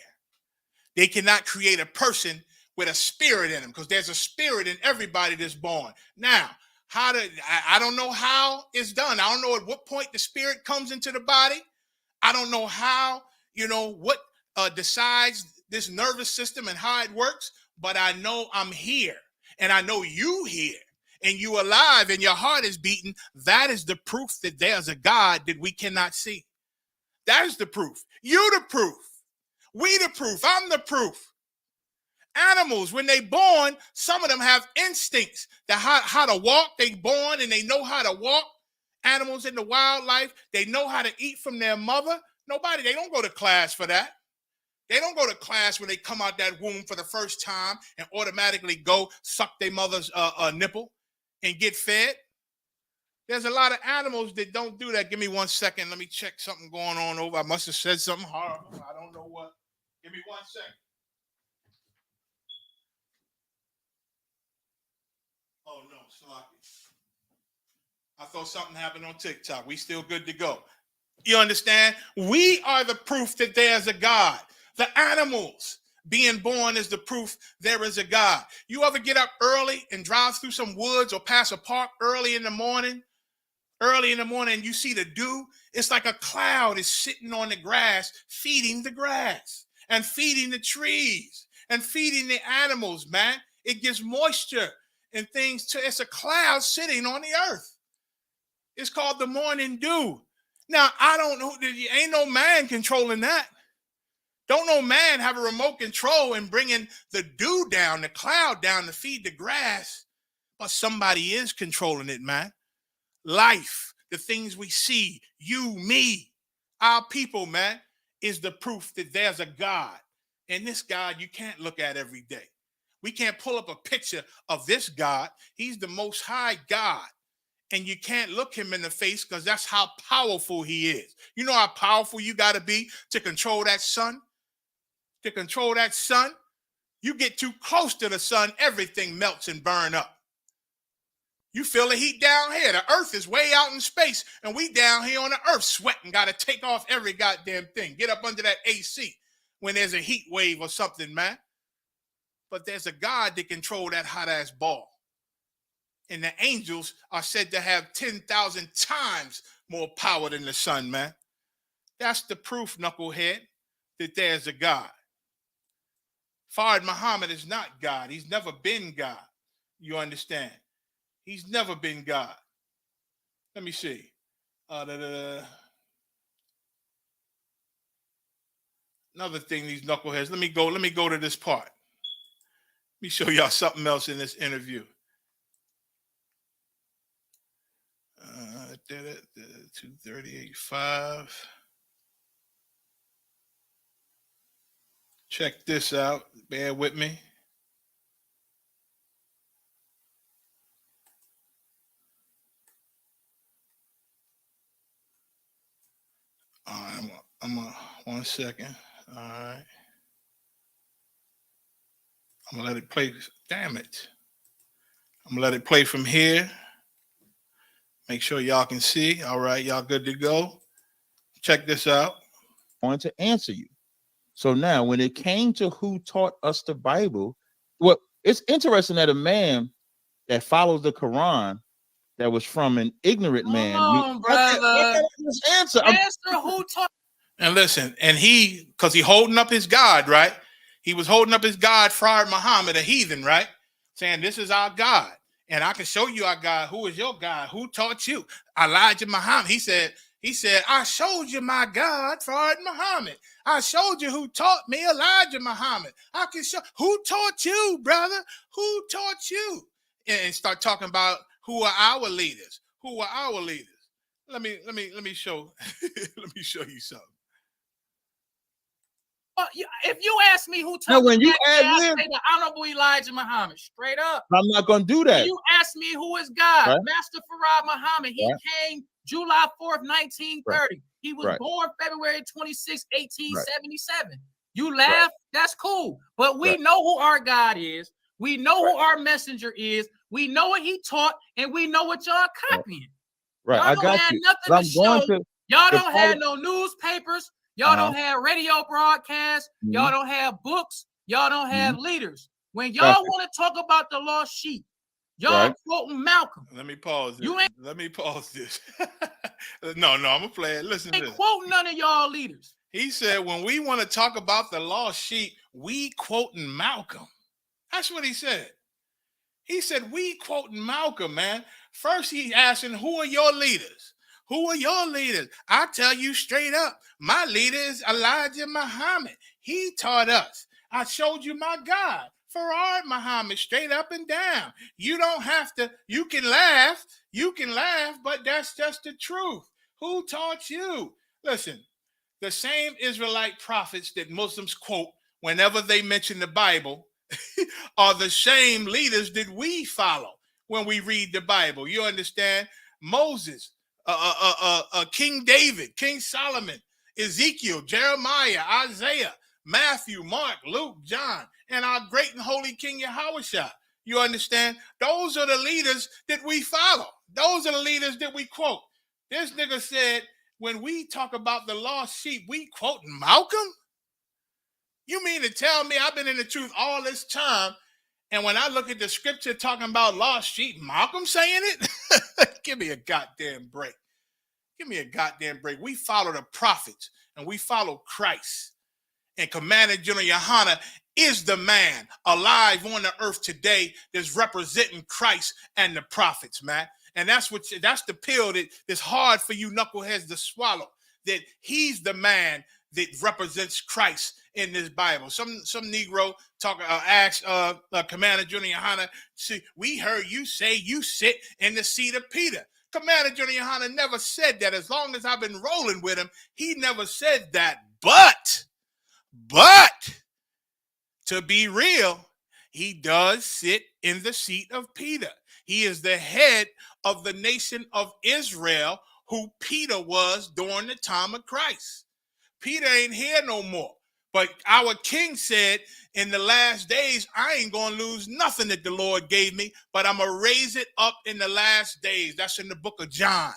They cannot create a person with a spirit in them because there's a spirit in everybody that's born. Now, I don't know how it's done. I don't know at what point the spirit comes into the body. I don't know how, what decides this nervous system and how it works, but I know I'm here and I know you here and you alive and your heart is beating. That is the proof that there's a God that we cannot see. That is the proof. You the proof. We the proof. I'm the proof. Animals, when they born, some of them have instincts that how to walk. They born and they know how to walk. Animals in the wildlife, they know how to eat from their mother. They don't go to class for that. They don't go to class when they come out that womb for the first time and automatically go suck their mother's nipple and get fed. There's a lot of animals that don't do that. Give me 1 second. Let me check something going on over. I must have said something horrible. I don't know what. Give me 1 second. Oh, no, Slocky. I thought something happened on TikTok. We still good to go. You understand? We are the proof that there's a God. The animals being born is the proof there is a God. You ever get up early and drive through some woods or pass a park early in the morning, and you see the dew? It's like a cloud is sitting on the grass, feeding the grass and feeding the trees and feeding the animals, man. It gives moisture and things to, it's a cloud sitting on the earth. It's called the morning dew. Now, I don't know, ain't no man controlling that. Don't no man have a remote control and bringing the dew down, the cloud down to feed the grass, but somebody is controlling it, man. Life, the things we see, you, me, our people, man, is the proof that there's a God. And this God you can't look at every day. We can't pull up a picture of this God. He's the most high God. And you can't look him in the face because that's how powerful he is. You know how powerful you got to be to control that sun? To control that sun? You get too close to the sun, everything melts and burn up. You feel the heat down here. The earth is way out in space, and we down here on the earth sweating, got to take off every goddamn thing. Get up under that AC when there's a heat wave or something, man. But there's a God that controls that hot-ass ball. And the angels are said to have 10,000 times more power than the sun, man. That's the proof, knucklehead, that there's a God. Fard Muhammad is not God. He's never been God. You understand? He's never been God. Let me see. Another thing, these knuckleheads. Let me go to this part. Let me show y'all something else in this interview. 238.5. Check this out. Bear with me. I'm 1 second. All right. I'm gonna let it play. Damn it. I'm gonna let it play from here. Make sure y'all can see. All right, y'all good to go. Check this out. I wanted to answer you. So now, when it came to who taught us the Bible, well, it's interesting that a man that follows the Quran that was from an ignorant man. Brother. Answer who taught. And listen, and because he holding up his God, right? He was holding up his God, Fard Muhammad, a heathen, right? Saying, this is our God. And I can show you our God. Who is your God? Who taught you? Elijah Muhammad. He said, I showed you my God, Fard Muhammad. I showed you who taught me, Elijah Muhammad. I can show who taught you, brother. Who taught you? And start talking about who are our leaders. Who are our leaders? Let me show let me show you something. If you ask me who taught when you I say the Honorable Elijah Muhammad, straight up. I'm not going to do that. When you ask me who is God, right. Master Farad Muhammad, he came July 4th, 1930. Right. He was born February 26, 1877. You laugh, that's cool. But we know who our God is. We know who our messenger is. We know what he taught, and we know what y'all copying. Right, y'all I don't got have you. nothing to show. Y'all don't have no no newspapers. Y'all don't have radio broadcasts. Y'all don't have books. Y'all don't have leaders. When y'all want to talk about the lost sheep, y'all quoting Malcolm. Let me pause this. Let me pause this. No, I'm going to play it. Listen to this. Quote none of y'all leaders. He said, when we want to talk about the lost sheep, we quoting Malcolm. That's what he said. He said, we quoting Malcolm, man. First, he asking, who are your leaders? Who are your leaders? I tell you straight up, my leader is Elijah Muhammad. He taught us. I showed you my God, Farad Muhammad, straight up and down. You don't have to, you can laugh, but that's just the truth. Who taught you? Listen, the same Israelite prophets that Muslims quote whenever they mention the Bible are the same leaders that we follow when we read the Bible. You understand? Moses, King David, King Solomon, Ezekiel, Jeremiah, Isaiah, Matthew, Mark, Luke, John, and our great and holy King Yahushua. You understand? Those are the leaders that we follow. Those are the leaders that we quote. This nigga said, when we talk about the lost sheep, we quoting Malcolm? You mean to tell me I've been in the truth all this time, and when I look at the scripture talking about lost sheep, Malcolm saying it? Give me a goddamn break. Give me a goddamn break. We follow the prophets, and we follow Christ. And Commander General Yohana is the man alive on the earth today that's representing Christ and the prophets, man. And that's the pill that's hard for you knuckleheads to swallow, that he's the man that represents Christ in this Bible. Some Negro asked Commander General Yohana, see, we heard you say you sit in the seat of Peter. Commander General Yohana never said that. As long as I've been rolling with him, he never said that. But to be real, He does sit in the seat of Peter. He is the head of the nation of Israel, who Peter was during the time of Christ. Peter ain't here no more. But our king said, in the last days, I ain't going to lose nothing that the Lord gave me, but I'm going to raise it up in the last days. That's in the book of John.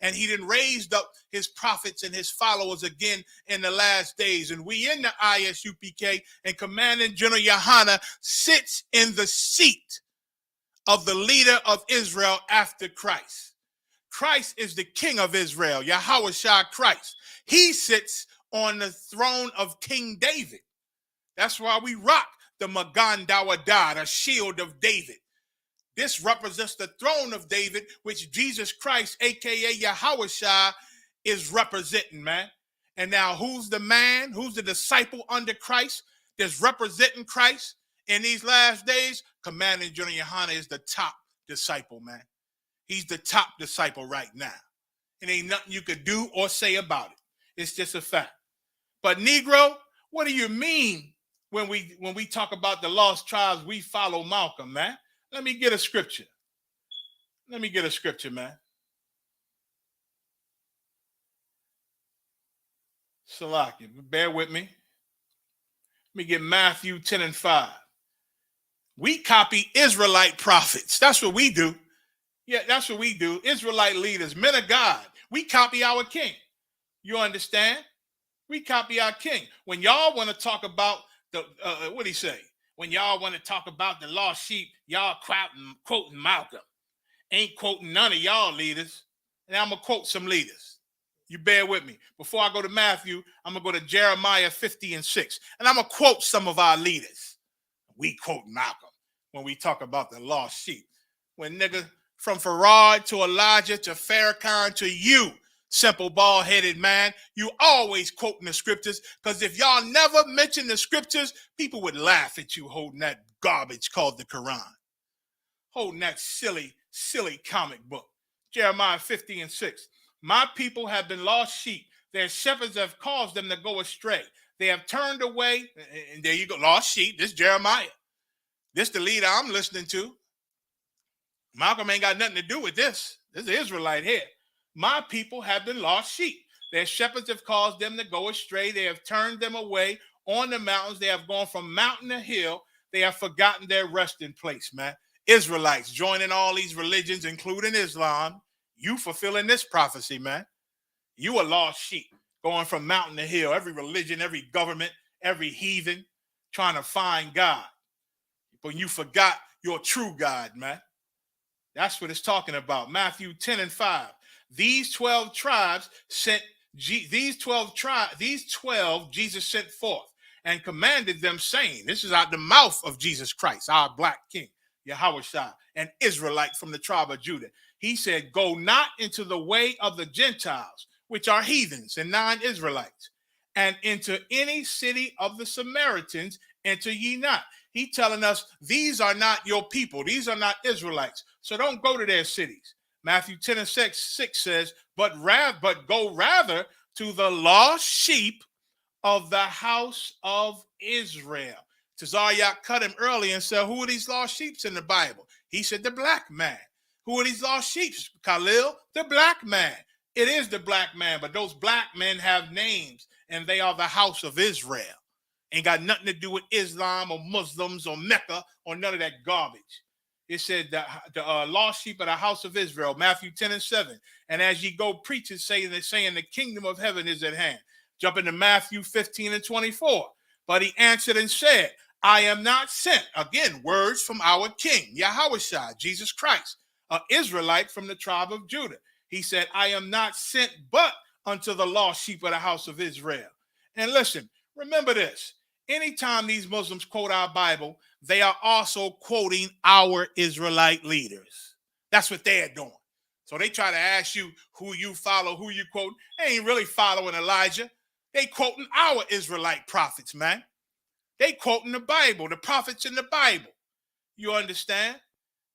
And he then raised up his prophets and his followers again in the last days. And we in the ISUPK, and Commanding General Yohana sits in the seat of the leader of Israel after Christ. Christ is the king of Israel, Yahweh Shah Christ. He sits on the throne of King David. That's why we rock the Magan Dawadah, the shield of David. This represents the throne of David, which Jesus Christ, aka Yahweh Shah, is representing, man. And now who's the man, who's the disciple under Christ that's representing Christ in these last days? Commanding General Yohana is the top disciple, man. He's the top disciple right now. And ain't nothing you could do or say about it. It's just a fact. But Negro, what do you mean when we talk about the lost tribes, we follow Malcolm, man? Let me get a scripture. Let me get a scripture, man. Salaki, bear with me. Let me get Matthew 10 and 5. We copy Israelite prophets. That's what we do. Yeah, that's what we do. Israelite leaders, men of God. We copy our king. You understand? We copy our king. When y'all want to talk about the, what do he say? When y'all want to talk about the lost sheep, y'all quoting Malcolm. Ain't quoting none of y'all leaders. And I'm going to quote some leaders. You bear with me. Before I go to Matthew, I'm going to go to Jeremiah 50 and 6. And I'm going to quote some of our leaders. We quote Malcolm when we talk about the lost sheep. When nigga, from Farad to Elijah to Farrakhan to you, simple bald-headed man, you always quoting the scriptures, because if y'all never mention the scriptures, people would laugh at you holding that garbage called the Quran. Holding that silly comic book. Jeremiah 50 and 6. My people have been lost sheep. Their shepherds have caused them to go astray. They have turned away, and there you go, lost sheep. This Jeremiah. This the leader I'm listening to. Malcolm ain't got nothing to do with this. This is an Israelite here. My people have been lost sheep. Their shepherds have caused them to go astray. They have turned them away on the mountains. They have gone from mountain to hill. They have forgotten their resting place, man. Israelites joining all these religions, including Islam. You fulfilling this prophecy, man. You a lost sheep going from mountain to hill. Every religion, every government, every heathen trying to find God. But you forgot your true God, man. That's what it's talking about. Matthew 10 and 5. These 12 tribes sent these 12 Jesus sent forth and commanded them, saying, this is out the mouth of Jesus Christ, our black king, Yahweh Shah, an Israelite from the tribe of Judah. He said, go not into the way of the Gentiles, which are heathens and non-Israelites, and into any city of the Samaritans enter ye not. He telling us these are not your people. These are not Israelites. So don't go to their cities. Matthew 10 and 6 says, but go rather to the lost sheep of the house of Israel. Tazariak cut him early and said, who are these lost sheep in the Bible? He said, the black man. Who are these lost sheep? Khalil, the black man. It is the black man, but those black men have names, and they are the house of Israel. Ain't got nothing to do with Islam or Muslims or Mecca or none of that garbage. It said the lost sheep of the house of Israel, Matthew 10 and 7. And as ye go preaching, saying the kingdom of heaven is at hand. Jump into Matthew 15 and 24. But he answered and said, I am not sent. Again, words from our king, Yahweh Shah, Jesus Christ, an Israelite from the tribe of Judah. He said, I am not sent but unto the lost sheep of the house of Israel. And listen, remember this. Anytime these Muslims quote our Bible, they are also quoting our Israelite leaders. That's what they're doing. So they try to ask you who you follow, who you quote. They ain't really following Elijah. They quoting our Israelite prophets, man. They quoting the Bible, the prophets in the Bible. You understand?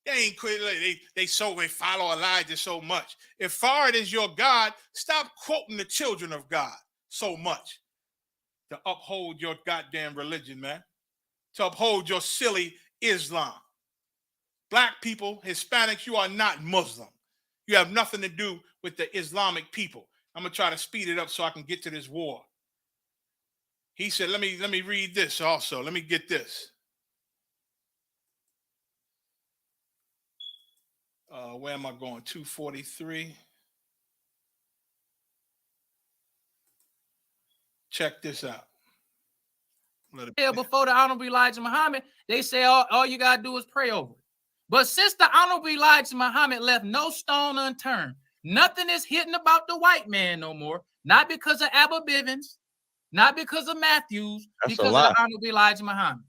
They ain't they follow Elijah so much. If Farad is your God, stop quoting the children of God so much to uphold your goddamn religion, man. To uphold your silly Islam. Black people, Hispanics, you are not Muslim. You have nothing to do with the Islamic people. I'm gonna try to speed it up so I can get to this war. He said, let me read this also. Let me get this. Where am I going? 243. Check this out. Before the Honorable Elijah Muhammad, they say all you gotta do is pray over it. But since the Honorable Elijah Muhammad left no stone unturned, nothing is hidden about the white man no more. Not because of Abba Bivens, not because of Matthews, because of the Honorable Elijah Muhammad.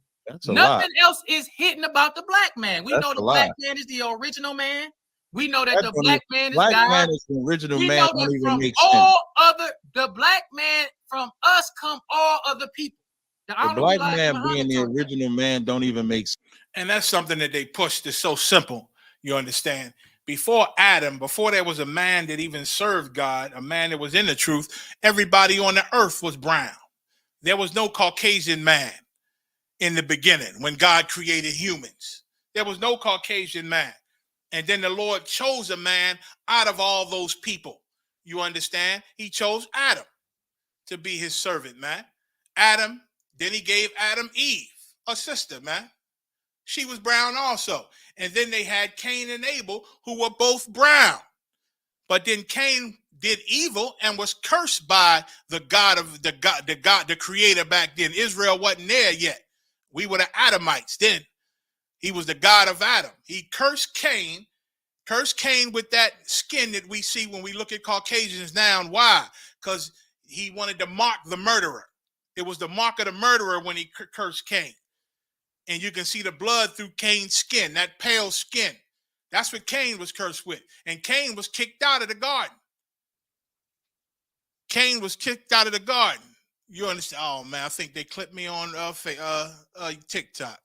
Nothing else is hidden about the black man. We know the black man is the original man. We know that the black man is God. Black man is the original man. We know that from all other, the black man, from us come all other people. The black man being the original man don't even make sense. And that's something that they pushed. It's so simple. You understand? Before Adam, before there was a man that even served God, a man that was in the truth, everybody on the earth was brown. There was no Caucasian man in the beginning when God created humans. There was no Caucasian man. And then the Lord chose a man out of all those people. You understand? He chose Adam to be his servant, man. Adam, then he gave Adam Eve, a sister, man. She was brown also. And then they had Cain and Abel, who were both brown. But then Cain did evil and was cursed by the God of the creator back then. Israel wasn't there yet. We were the Adamites then. He was the God of Adam. He cursed Cain with that skin that we see when we look at Caucasians now. And why? Because he wanted to mark the murderer. It was the mark of the murderer when he cursed Cain. And you can see the blood through Cain's skin, that pale skin. That's what Cain was cursed with. And Cain was kicked out of the garden. Cain was kicked out of the garden. You understand? Oh, man, I think they clipped me on TikTok.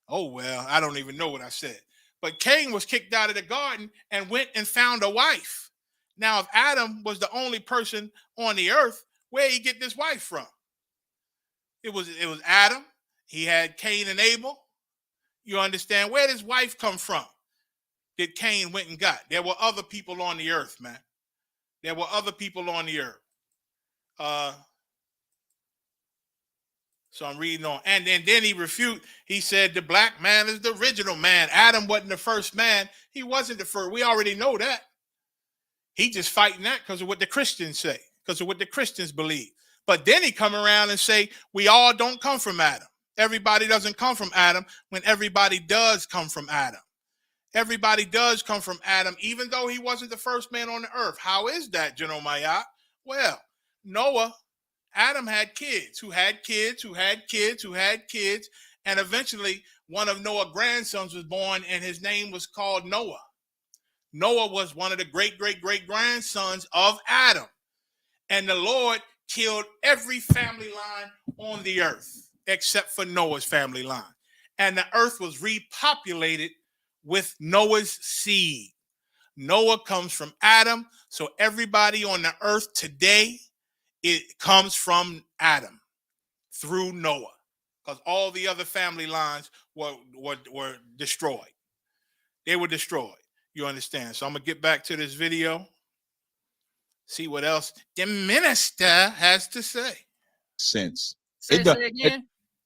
Oh, well, I don't even know what I said. But Cain was kicked out of the garden and went and found a wife. Now, if Adam was the only person on the earth, where did he get this wife from? It was Adam. He had Cain and Abel. You understand? Where did his wife come from that Cain went and got? There were other people on the earth, man. There were other people on the earth. So I'm reading on. And then he refuted. He said the black man is the original man. Adam wasn't the first man. He wasn't the first. We already know that. He just fighting that because of what the Christians say, because of what the Christians believe. But then he come around and say, we all don't come from Adam. Everybody doesn't come from Adam when everybody does come from Adam. Everybody does come from Adam, even though he wasn't the first man on the earth. How is that, General Mayat? Well, Noah, Adam had kids, who had kids, who had kids, who had kids. And eventually one of Noah's grandsons was born and his name was called Noah. Noah was one of the great-great-great-grandsons of Adam. And the Lord killed every family line on the earth except for Noah's family line. And the earth was repopulated with Noah's seed. Noah comes from Adam. So everybody on the earth today, it comes from Adam through Noah, because all the other family lines were destroyed. They were destroyed. You understand? So I'm going to get back to this video. See what else the minister has to say. Sense. Say again.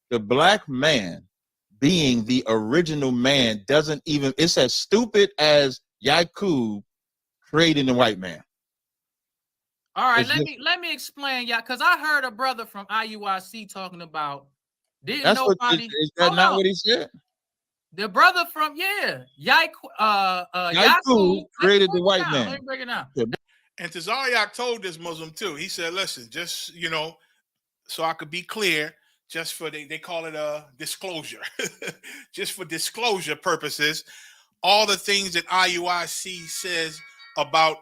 The black man being the original man doesn't even, it's as stupid as Yakub creating the white man. All right, let me explain, y'all, because I heard a brother from IUIC talking about is that not what he said? The brother from Yakub created the white man. Let me break it down. And Tazariak told this Muslim too. He said, listen, just, so I could be clear, just for they call it a disclosure, just for disclosure purposes, all the things that IUIC says about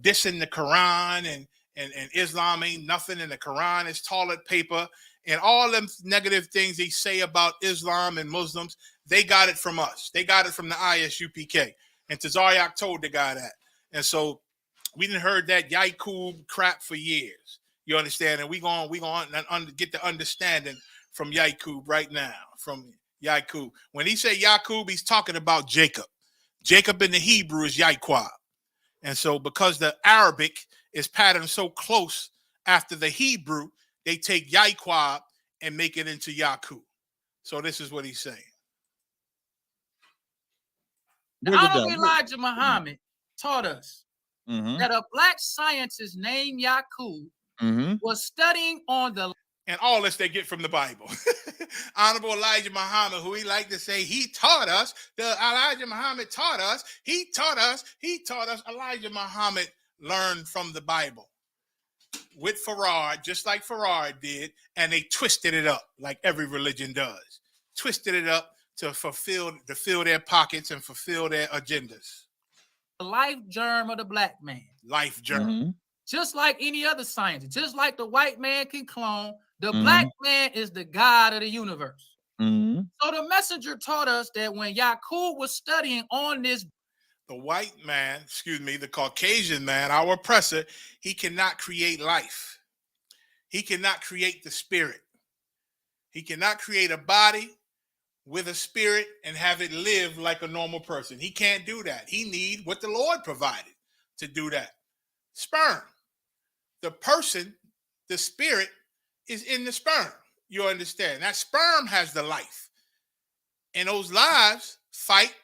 dissing the Quran and Islam ain't nothing, and the Quran is toilet paper, and all them negative things they say about Islam and Muslims, they got it from us. They got it from the ISUPK. And Tazariak told the guy that. And so we didn't heard that Yakub crap for years. You understand? And we going to get the understanding from Yakub right now, from Yaakub. When he say Yaakub, he's talking about Jacob. Jacob in the Hebrew is Yaquab. And so because the Arabic is patterned so close after the Hebrew, they take Yaquab and make it into Yaakub. So this is what he's saying. The Honorable Elijah Muhammad taught us that a black scientist named Yaqub was studying on the... And all this they get from the Bible. Honorable Elijah Muhammad, who he liked to say, he taught us. The Elijah Muhammad taught us. He taught us. He taught us. Elijah Muhammad learned from the Bible with Farad, just like Farad did, and they twisted it up like every religion does. Twisted it up to fill their pockets and fulfill their agendas. The life germ of the black man. Life germ. Just like any other scientist, just like the white man can clone, the black man is the God of the universe. So the messenger taught us that when Yaqub was studying on this, the white man, the Caucasian man, our oppressor, he cannot create life. He cannot create the spirit. He cannot create a body with a spirit and have it live like a normal person. He can't do that. He needs what the Lord provided to do that. Sperm. The person, the spirit, is in the sperm. You understand? That sperm has the life. And those lives fight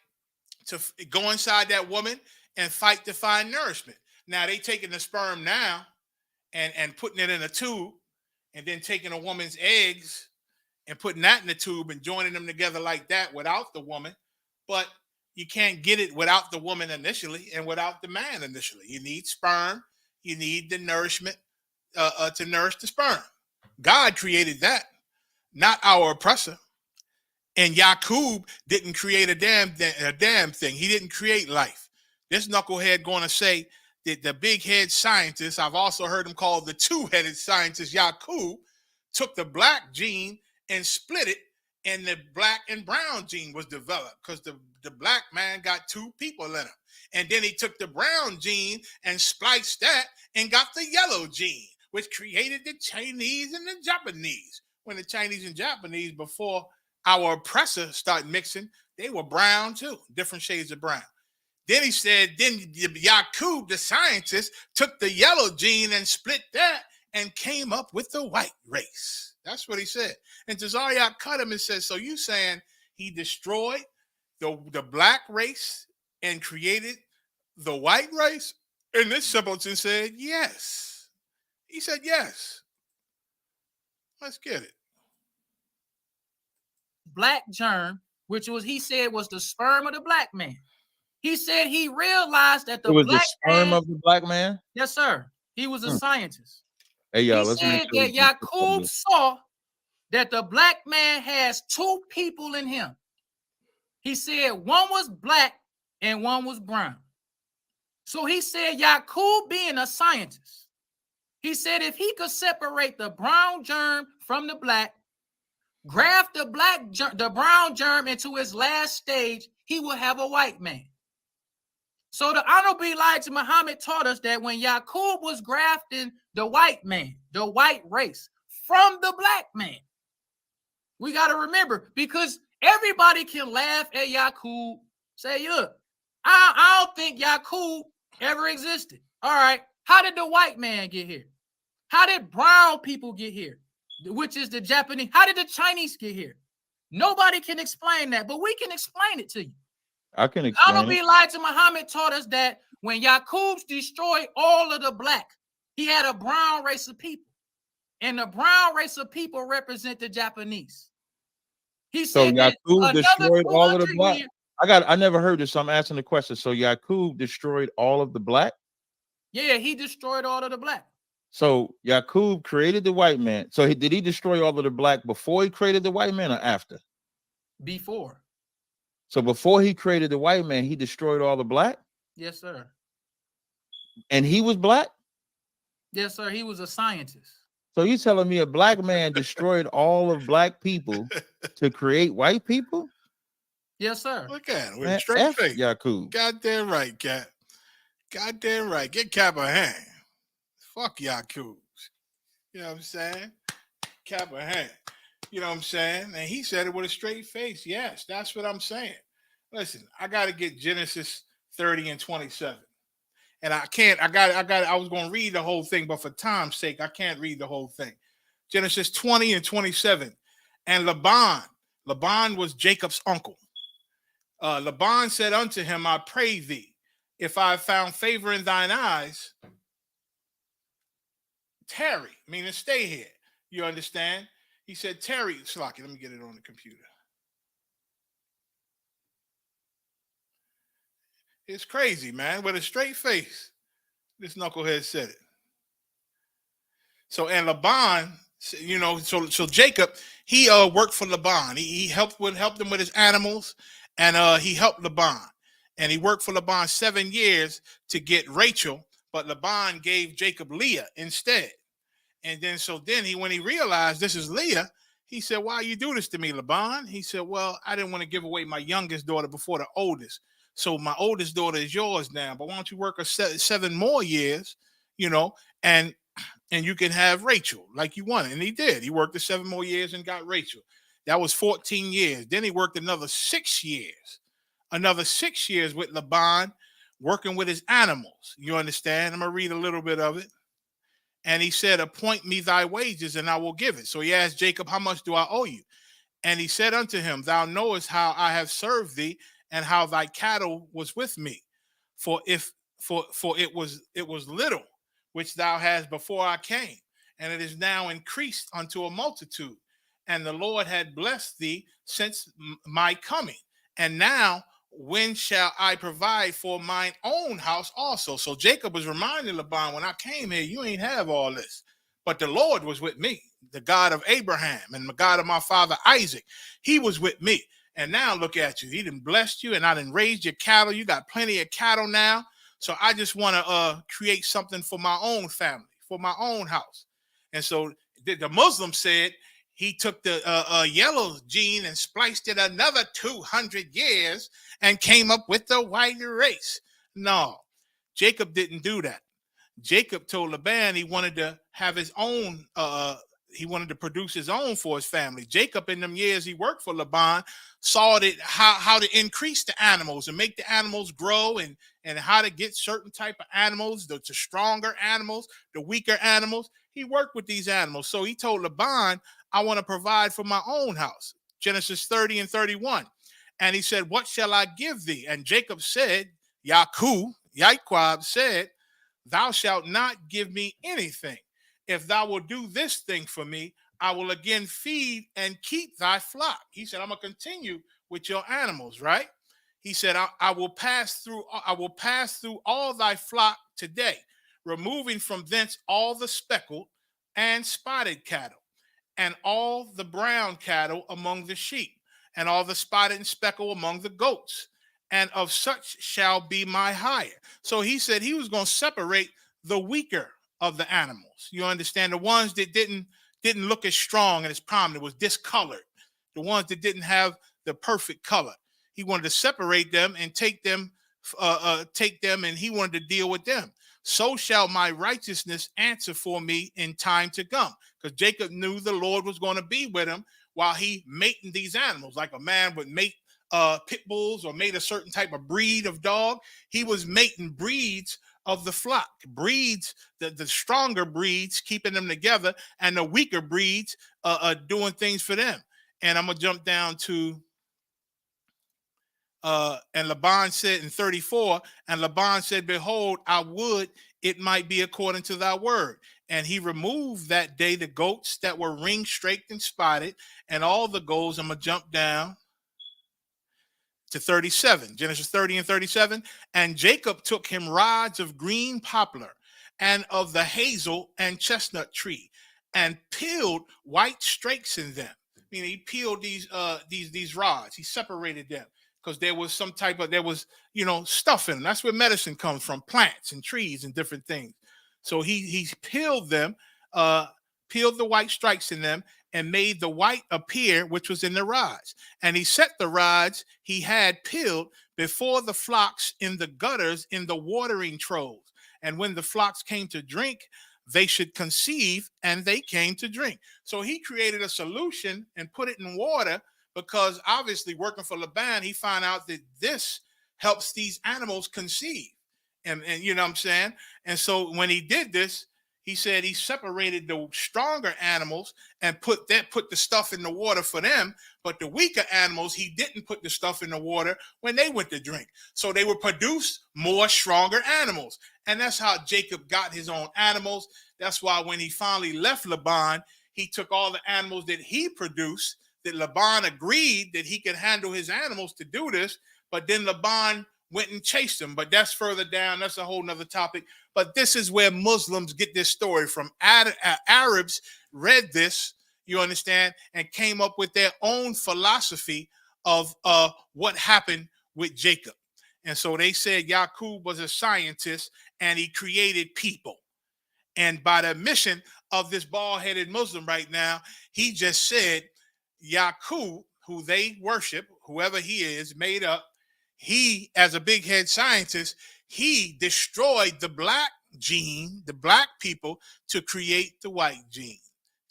to go inside that woman and fight to find nourishment. Now, they taking the sperm now and putting it in a tube and then taking a woman's eggs and putting that in the tube and joining them together like that without the woman. But you can't get it without the woman initially and without the man initially. You need sperm. You need the nourishment to nourish the sperm. God created that, not our oppressor. And Yaqub didn't create a damn thing. He didn't create life. This knucklehead going to say that the big head scientist, I've also heard him called the two-headed scientist, Yaqub, took the black gene and split it, and the black and brown gene was developed because the black man got two people in him. And then he took the brown gene and spliced that and got the yellow gene, which created the Chinese and the Japanese. When the Chinese and Japanese, before our oppressor started mixing, they were brown too, different shades of brown. Then he said, then Yaqub, the scientist, took the yellow gene and split that and came up with the white race. That's what he said. And Tazariak cut him and said, so you saying he destroyed the black race and created the white race? And this simpleton said, yes. He said, yes. Let's get it. Black germ, which was, he said, was the sperm of the black man. He said he realized that the black sperm of the black man? Yes, sir. He was a scientist. Hey, y'all, he said that Yaqub saw that the black man has two people in him. He said one was black and one was brown. So he said Yaqub, being a scientist, he said if he could separate the brown germ from the black, graft the brown germ into his last stage, he will have a white man. So the Honorable Elijah Muhammad taught us that when Yaqub was grafting the white man, the white race, from the black man, we got to remember, because everybody can laugh at Yaqub, say, look, I don't think Yaqub ever existed. All right, how did the white man get here? How did brown people get here? Which is the Japanese. How did the Chinese get here? Nobody can explain that, but we can explain it to you. I can explain Honorable Elijah Muhammad taught us that when Yaqub destroyed all of the black, he had a brown race of people. And the brown race of people represent the Japanese. He said Yaqub destroyed all of the black. I never heard this, so I'm asking the question. So Yaqub destroyed all of the black? Yeah, he destroyed all of the black. So Yaqub created the white man. So did he destroy all of the black before he created the white man or after? Before. So before he created the white man, he destroyed all the black? Yes, sir. And he was black? Yes, sir. He was a scientist. So you telling me a black man destroyed all of black people to create white people? Yes, sir. Look at him with a straight face. Yaqub. Goddamn right, Cap. Goddamn right. Get Cap a hand. Fuck Yaqub. You know what I'm saying? Cap a hand. You know what I'm saying? And he said it with a straight face. Yes, that's what I'm saying. Listen, I got to get Genesis 30 and 27. And I can't, I was going to read the whole thing, but for time's sake, I can't read the whole thing. Genesis 20 and 27. And Laban was Jacob's uncle. Laban said unto him, I pray thee, if I have found favor in thine eyes, tarry, meaning stay here. You understand? He said, tarry, Slocky, let me get it on the computer. It's crazy, man. With a straight face, this knucklehead said it. So, and Laban, you know, so Jacob, he worked for Laban. He helped him with his animals, and he helped Laban. And he worked for Laban 7 years to get Rachel, but Laban gave Jacob Leah instead. And then when he realized this is Leah, he said, why you do this to me, Laban? He said, well, I didn't want to give away my youngest daughter before the oldest. So my oldest daughter is yours now, but why don't you work 7 more years, you know, and you can have Rachel like you wanted. And he did. He worked the 7 more years and got Rachel. That was 14 years. Then he worked another 6 years. Another 6 years with Laban, working with his animals. You understand? I'm going to read a little bit of it. And he said, appoint me thy wages, and I will give it. So he asked Jacob, how much do I owe you? And he said unto him, thou knowest how I have served thee, and how thy cattle was with me. For it was little which thou hast before I came, and it is now increased unto a multitude. And the Lord had blessed thee since my coming. And now, when shall I provide for mine own house also? So Jacob was reminding Laban, when I came here, you ain't have all this. But the Lord was with me, the God of Abraham and the God of my father Isaac. He was with me. And now look at you. He done blessed you, and I done raised your cattle. You got plenty of cattle now. So I just want to create something for my own family, for my own house. And so the Muslim said he took the yellow gene and spliced it another 200 years and came up with the white race. No, Jacob didn't do that. Jacob told Laban he wanted to have his own, he wanted to produce his own for his family. Jacob, in them years he worked for Laban, saw that how to increase the animals and make the animals grow, and how to get certain type of animals, the stronger animals, the weaker animals. He worked with these animals. So he told Laban, I want to provide for my own house. Genesis 30 and 31. And he said, what shall I give thee? And Jacob said, Yaquab said, thou shalt not give me anything. If thou will do this thing for me, I will again feed and keep thy flock. He said, I'm going to continue with your animals, right? He said, I will pass through all thy flock today, removing from thence all the speckled and spotted cattle, and all the brown cattle among the sheep, and all the spotted and speckled among the goats, and of such shall be my hire. So he said he was going to separate the weaker of the animals. You understand? The ones that didn't look as strong and as prominent, was discolored. The ones that didn't have the perfect color. He wanted to separate them and take them, and he wanted to deal with them. So shall my righteousness answer for me in time to come. Because Jacob knew the Lord was going to be with him while he mating these animals, like a man would mate pit bulls or made a certain type of breed of dog. He was mating breeds of the flock, breeds, the stronger breeds, keeping them together, and the weaker breeds doing things for them. And I'm going to jump down to, and Laban said in 34, and Laban said, behold, I would it might be according to thy word. And he removed that day the goats that were ring-straked and spotted, and all the goats. I'm going to jump down to 37, Genesis 30 and 37. And Jacob took him rods of green poplar and of the hazel and chestnut tree, and peeled white strakes in them. Meaning he peeled these rods. He separated them because there was stuff in them. That's where medicine comes from, plants and trees and different things. So he peeled them, peeled the white stripes in them, and made the white appear, which was in the rods. And he set the rods he had peeled before the flocks in the gutters in the watering troughs. And when the flocks came to drink, they should conceive, and they came to drink. So he created a solution and put it in water, because obviously working for Laban, he found out that this helps these animals conceive. And you know what I'm saying? And so when he did this, he said he separated the stronger animals and put the stuff in the water for them, but the weaker animals, he didn't put the stuff in the water when they went to drink. So they would produce more stronger animals. And that's how Jacob got his own animals. That's why when he finally left Laban, he took all the animals that he produced, that Laban agreed that he could handle his animals to do this, but then Laban went and chased them. But that's further down. That's a whole nother topic. But this is where Muslims get this story from. Arabs read this, you understand, and came up with their own philosophy of what happened with Jacob. And so they said Yaqub was a scientist and he created people. And by the mission of this bald-headed Muslim right now, he just said Yaqub, who they worship, whoever he is, made up, he, as a big head scientist, he destroyed the black gene, the black people, to create the white gene.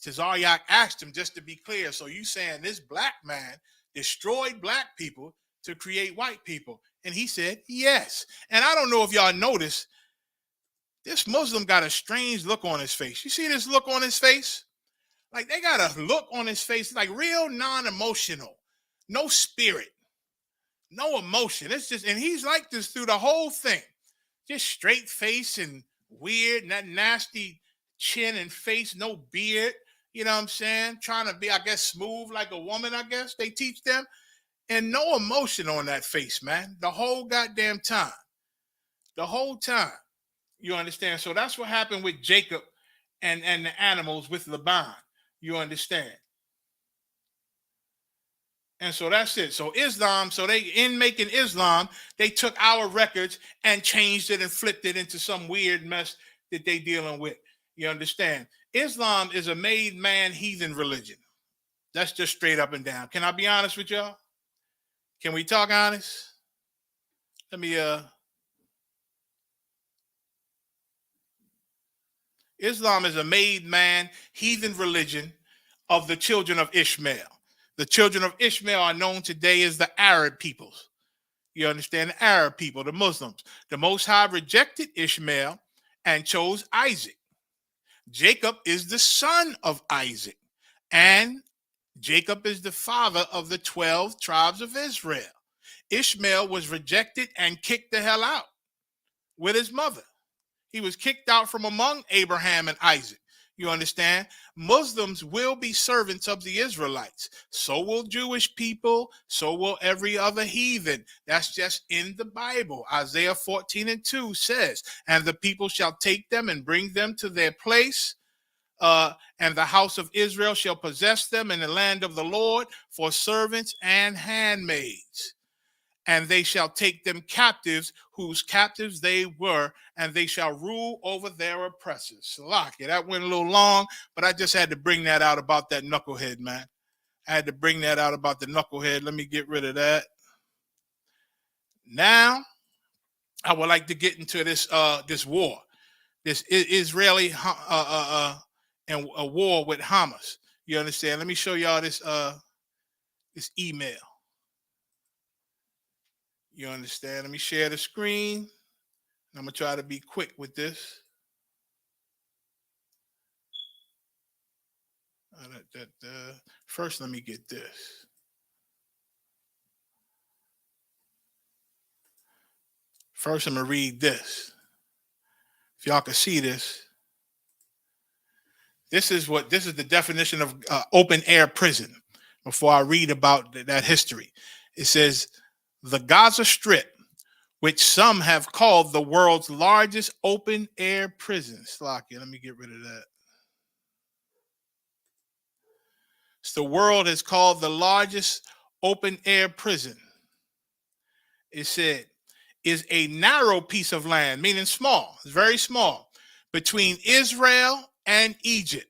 Tazaryak asked him, just to be clear, so you saying this black man destroyed black people to create white people? And he said, yes. And I don't know if y'all noticed, this Muslim got a strange look on his face. You see this look on his face? Like they got a look on his face, like real non-emotional, no spirit. No emotion. It's just, and he's like this through the whole thing. Just straight face and weird, and that nasty chin and face, no beard. You know what I'm saying? Trying to be, I guess, smooth like a woman, I guess they teach them. And no emotion on that face, man. The whole goddamn time. The whole time. You understand? So that's what happened with Jacob and the animals with Laban. You understand? And so that's it. So Islam, so they, in making Islam, they took our records and changed it and flipped it into some weird mess that they dealing with. You understand? Islam is a made man heathen religion. That's just straight up and down. Can I be honest with y'all? Can we talk honest? Let me Islam is a made man heathen religion of the children of Ishmael. The children of Ishmael are known today as the Arab peoples. You understand? The Arab people, the Muslims. The Most High rejected Ishmael and chose Isaac. Jacob is the son of Isaac. And Jacob is the father of the 12 tribes of Israel. Ishmael was rejected and kicked the hell out with his mother. He was kicked out from among Abraham and Isaac. You understand? Muslims will be servants of the Israelites. So will Jewish people. So will every other heathen. That's just in the Bible. Isaiah 14:2 says, and the people shall take them and bring them to their place. And the house of Israel shall possess them in the land of the Lord for servants and handmaids. And they shall take them captives, whose captives they were, and they shall rule over their oppressors. Salakia, that went a little long, but I just had to bring that out about that knucklehead, man. I had to bring that out about the knucklehead. Let me get rid of that. Now, I would like to get into this this war, this Israeli and a war with Hamas. You understand? Let me show y'all this this email. You understand? Let me share the screen. I'm going to try to be quick with this. First, let me get this. First, I'm going to read this. If y'all can see this. This is the definition of open air prison. Before I read about that history, it says, the Gaza Strip, which some have called the world's largest open air prison. Slocky, let me get rid of that. So the world is called the largest open air prison. It said, is a narrow piece of land, meaning small, it's very small, between Israel and Egypt.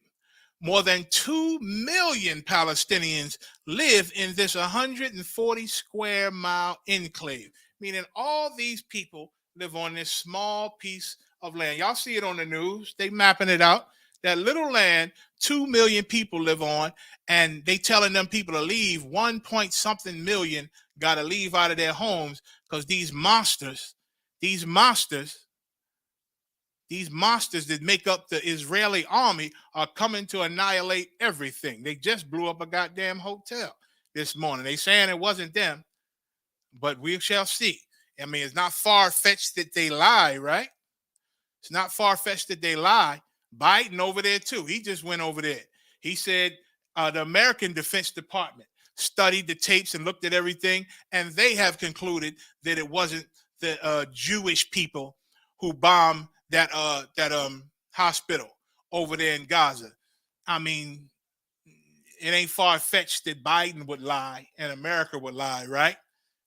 More than 2 million Palestinians live in this 140 square mile enclave, meaning all these people live on this small piece of land. Y'all see it on the news. They mapping it out. That little land, 2 million people live on, and they telling them people to leave. 1 point something million got to leave out of their homes because these monsters that make up the Israeli army are coming to annihilate everything. They just blew up a goddamn hotel this morning. They saying it wasn't them, but we shall see. I mean, it's not far-fetched that they lie, right? It's not far-fetched that they lie. Biden over there too. He just went over there. He said the American Defense Department studied the tapes and looked at everything, and they have concluded that it wasn't the Jewish people who bombed that hospital over there in Gaza. I mean, it ain't far-fetched that Biden would lie and America would lie, right?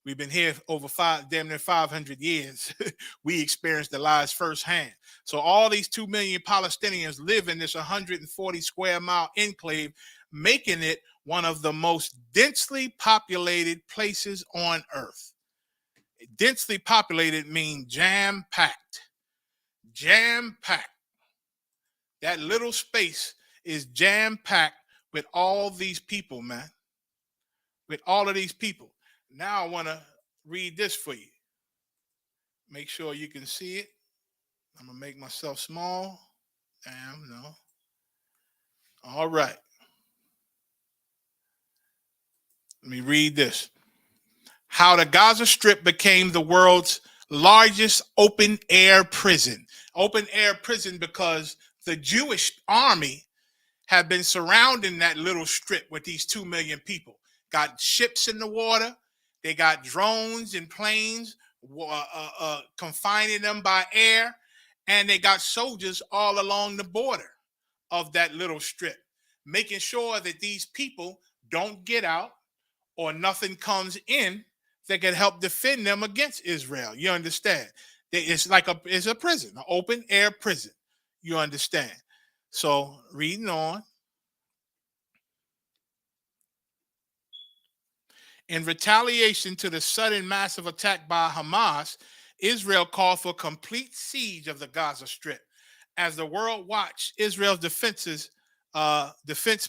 We've been here over damn near 500 years. We experienced the lies firsthand. So all these 2 million Palestinians live in this 140 square mile enclave, making it one of the most densely populated places on earth. Densely populated means jam-packed. Jam-packed. That little space is jam-packed with all these people, man. With all of these people. Now I want to read this for you. Make sure you can see it. I'm going to make myself small. Damn, no. All right. Let me read this. How the Gaza Strip became the world's largest open-air prison. Open-air prison because the Jewish army have been surrounding that little strip with these 2 million people. Got ships in the water. They got drones and planes confining them by air, and they got soldiers all along the border of that little strip, making sure that these people don't get out or nothing comes in that can help defend them against Israel. You understand? It's like it's a prison, an open air prison. You understand? So reading on. In retaliation to the sudden massive attack by Hamas, Israel called for a complete siege of the Gaza Strip. As the world watched, Israel's defense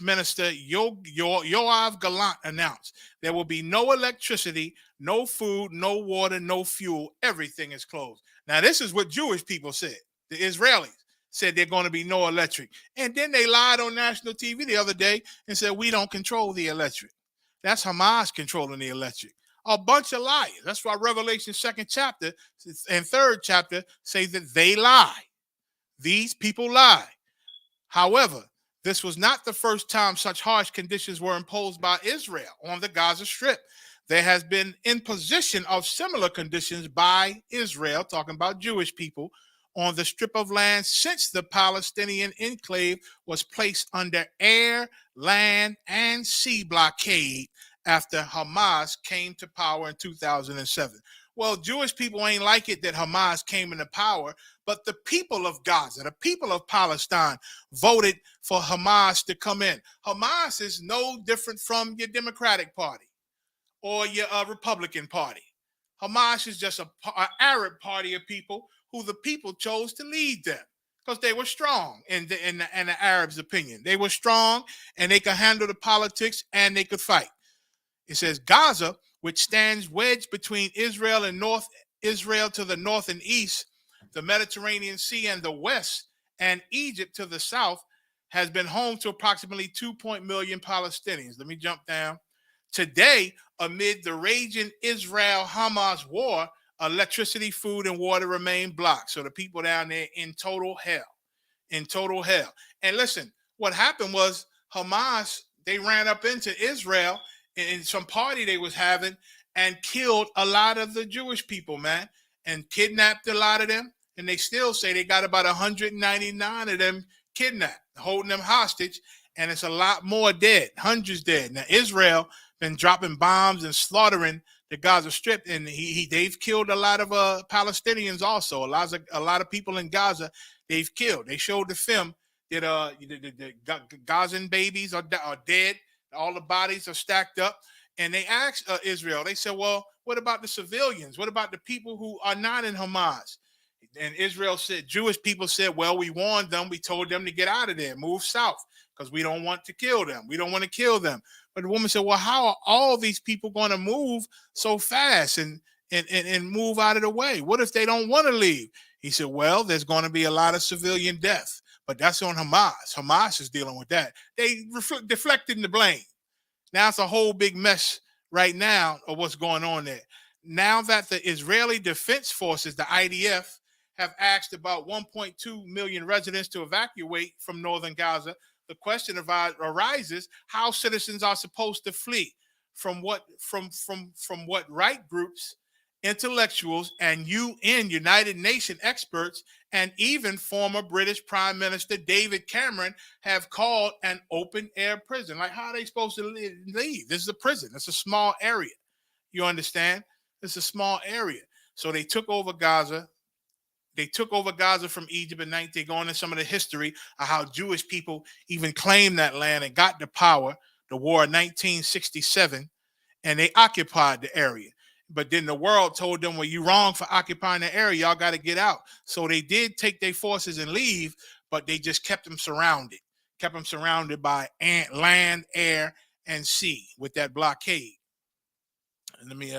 minister Yoav Gallant announced there will be no electricity, no food, no water, no fuel. Everything is closed. Now, this is what Jewish people said. The Israelis said they're going to be no electric. And then they lied on national TV the other day and said, we don't control the electric. That's Hamas controlling the electric. A bunch of liars. That's why Revelation 2nd chapter and 3rd chapter say that they lie. These people lie. However, this was not the first time such harsh conditions were imposed by Israel on the Gaza Strip. There has been imposition of similar conditions by Israel, talking about Jewish people, on the strip of land since the Palestinian enclave was placed under air, land, and sea blockade after Hamas came to power in 2007. Well, Jewish people ain't like it that Hamas came into power, but the people of Gaza, the people of Palestine, voted for Hamas to come in. Hamas is no different from your Democratic Party or your Republican Party. Hamas is just an Arab party of people who the people chose to lead them because they were strong in the Arabs' opinion. They were strong and they could handle the politics and they could fight. It says Gaza, which stands wedged between Israel and North Israel to the north and east, the Mediterranean Sea and the west, and Egypt to the south, has been home to approximately 2 million Palestinians. Let me jump down. Today, amid the raging Israel-Hamas war, electricity, food, and water remain blocked. So the people down there in total hell. And listen, what happened was Hamas, they ran up into Israel in some party they was having and killed a lot of the Jewish people, man, and kidnapped a lot of them. And they still say they got about 199 of them kidnapped, holding them hostage. And it's a lot more dead, hundreds dead. Now, Israel been dropping bombs and slaughtering the Gaza Strip, and they've killed a lot of Palestinians also. A lot of people in Gaza they've killed. They showed the film that the Gazan babies are dead. All the bodies are stacked up, and they asked Israel. They said, "Well, what about the civilians? What about the people who are not in Hamas?" And Israel said, Jewish people said, well, we warned them. We told them to get out of there, move south, because we don't want to kill them. We don't want to kill them. But the woman said, well, how are all these people going to move so fast and move out of the way? What if they don't want to leave? He said, well, there's going to be a lot of civilian death, but that's on Hamas. Hamas is dealing with that. They deflected the blame. Now it's a whole big mess right now of what's going on there. Now that the Israeli Defense Forces, the IDF, have asked about 1.2 million residents to evacuate from northern Gaza, the question arises how citizens are supposed to flee from what right groups, intellectuals, and UN, United Nations experts, and even former British Prime Minister David Cameron have called an open air prison. Like, how are they supposed to leave? This is a prison. It's a small area. You understand? It's a small area. So they took over Gaza. They took over Gaza from Egypt in 19. They go into some of the history of how Jewish people even claimed that land and got the power, the war in 1967, and they occupied the area. But then the world told them, well, you're wrong for occupying the area. Y'all got to get out. So they did take their forces and leave, but they just kept them surrounded by land, air, and sea with that blockade. And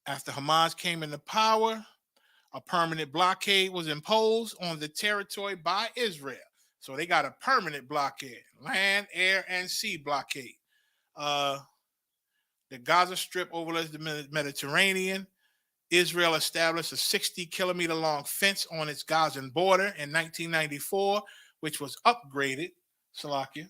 after Hamas came into power, a permanent blockade was imposed on the territory by Israel. So they got a permanent blockade, land, air, and sea blockade. The Gaza Strip overlooks the Mediterranean. Israel established a 60-kilometer long fence on its Gazan border in 1994, which was upgraded, Salakia,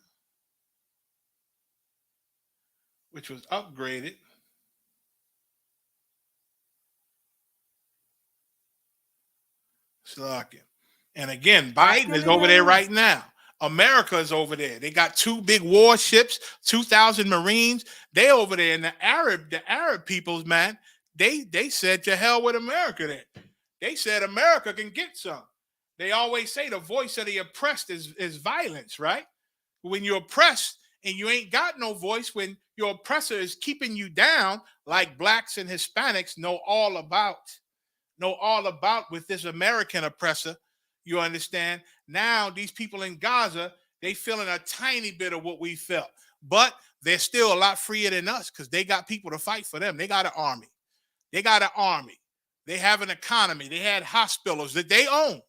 And again, Biden is over there right now. America is over there. They got 2 big warships, 2,000 Marines. They over there. And the Arab peoples, man, they said to hell with America then. They said America can get some. They always say the voice of the oppressed is violence, right? When you're oppressed and you ain't got no voice, when your oppressor is keeping you down, like blacks and Hispanics know all about with this American oppressor, you understand? Now these people in Gaza, they feeling a tiny bit of what we felt, but they're still a lot freer than us because they got people to fight for them. They got an army. They have an economy. They had hospitals that they own.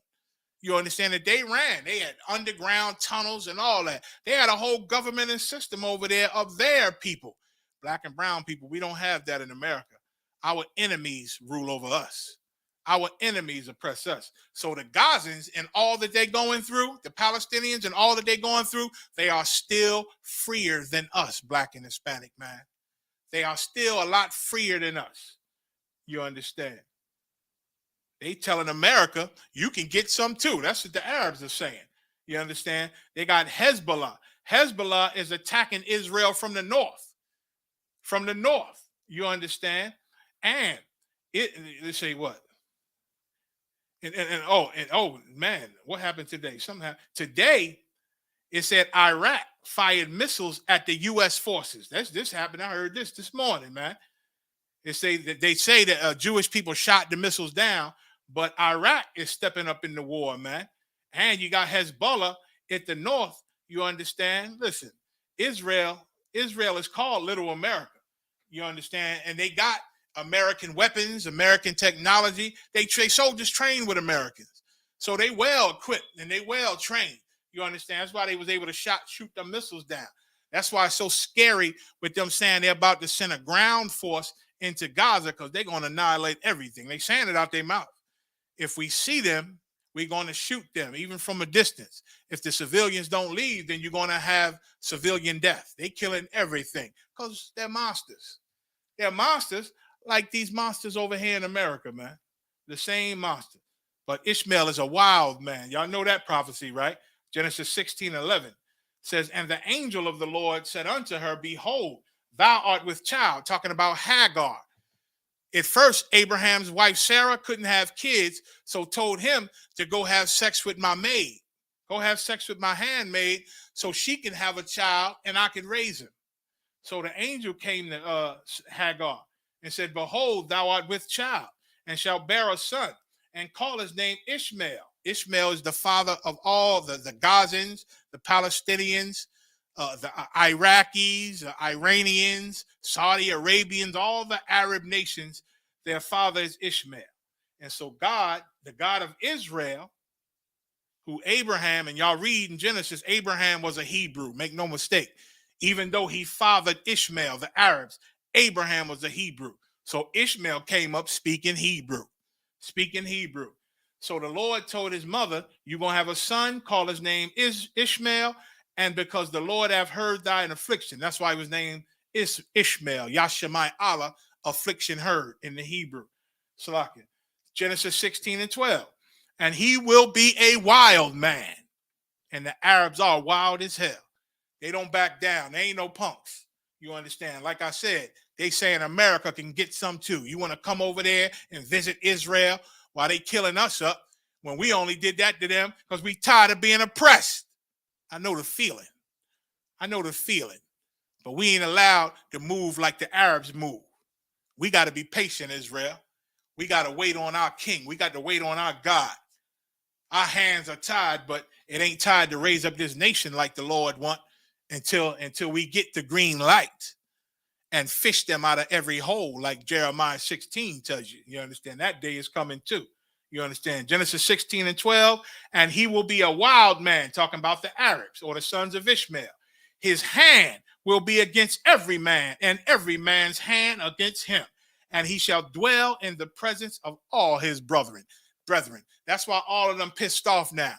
You understand that they ran. They had underground tunnels and all that. They had a whole government and system over there of their people. Black and brown people, we don't have that in America. Our enemies rule over us. Our enemies oppress us. So the Gazans and all that they're going through, the Palestinians and all that they're going through, they are still freer than us, black and Hispanic, man. They are still a lot freer than us. You understand? They telling America, you can get some too. That's what the Arabs are saying. You understand? They got Hezbollah. Hezbollah is attacking Israel from the north. From the north. You understand? And let's say what? Oh man, what happened today? Today it said Iraq fired missiles at the U.S. forces. This happened. I heard this morning, man. They say that Jewish people shot the missiles down, but Iraq is stepping up in the war, man. And you got Hezbollah at the north. You understand? Listen, Israel is called Little America. You understand? And they got American weapons, American technology. Soldiers train with Americans. So they well equipped and they well trained. You understand? That's why they was able to shoot the missiles down. That's why it's so scary with them saying they're about to send a ground force into Gaza because they're going to annihilate everything. They saying it out their mouth. If we see them, we're going to shoot them, even from a distance. If the civilians don't leave, then you're going to have civilian death. They killing everything because they're monsters. They're monsters like these monsters over here in America, man. The same monster. But Ishmael is a wild man. Y'all know that prophecy, right? Genesis 16:11 says, and the angel of the Lord said unto her, behold, thou art with child, talking about Hagar. At first, Abraham's wife Sarah couldn't have kids, so told him to go have sex with my maid. Go have sex with my handmaid so she can have a child and I can raise him. So the angel came to Hagar and said, behold, thou art with child and shalt bear a son, and call his name Ishmael. Ishmael is the father of all the Gazans, the Palestinians, the Iraqis, the Iranians, Saudi Arabians, all the Arab nations. Their father is Ishmael. And so God, the God of Israel, who Abraham, and y'all read in Genesis, Abraham was a Hebrew, make no mistake. Even though he fathered Ishmael, the Arabs, Abraham was a Hebrew. So Ishmael came up speaking Hebrew. So the Lord told his mother, you're going to have a son, call his name Ishmael, and because the Lord have heard thine affliction. That's why his name is Ishmael, Yashemai Allah, affliction heard in the Hebrew. Salakia. Genesis 16:12. And he will be a wild man. And the Arabs are wild as hell. They don't back down. They ain't no punks. You understand? Like I said, they saying America can get some too. You want to come over there and visit Israel while they killing us up when we only did that to them because we tired of being oppressed. I know the feeling. But we ain't allowed to move like the Arabs move. We got to be patient, Israel. We got to wait on our king. We got to wait on our God. Our hands are tied, but it ain't tied to raise up this nation like the Lord want until we get the green light and fish them out of every hole, like Jeremiah 16 tells you. You understand? That day is coming too. You understand? Genesis 16:12, and he will be a wild man, talking about the Arabs or the sons of Ishmael. His hand will be against every man, and every man's hand against him. And he shall dwell in the presence of all his brethren. That's why all of them pissed off now.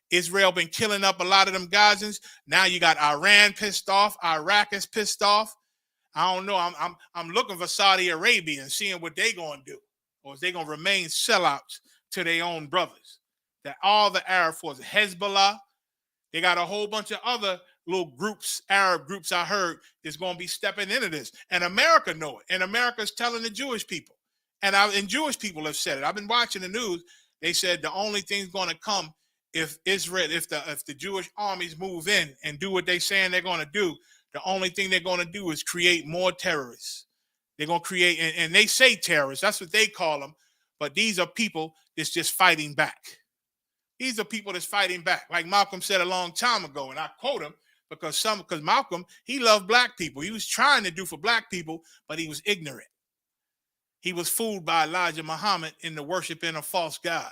Israel been killing up a lot of them Gazans. Now you got Iran pissed off. Iraq is pissed off. I don't know. I'm looking for Saudi Arabia and seeing what they gonna do, or is they gonna remain sellouts to their own brothers? That all the Arab forces, Hezbollah, they got a whole bunch of other little groups, Arab groups. I heard is gonna be stepping into this, and America know it. And America's telling the Jewish people. And Jewish people have said it. I've been watching the news. They said the only thing's going to come if Israel, if the Jewish armies move in and do what they're saying they're going to do, the only thing they're going to do is create more terrorists. They're going to create, and they say terrorists, that's what they call them, but these are people that's just fighting back. These are people that's fighting back. Like Malcolm said a long time ago, and I quote him because Malcolm, he loved black people. He was trying to do for black people, but he was ignorant. He was fooled by Elijah Muhammad into worshiping a false god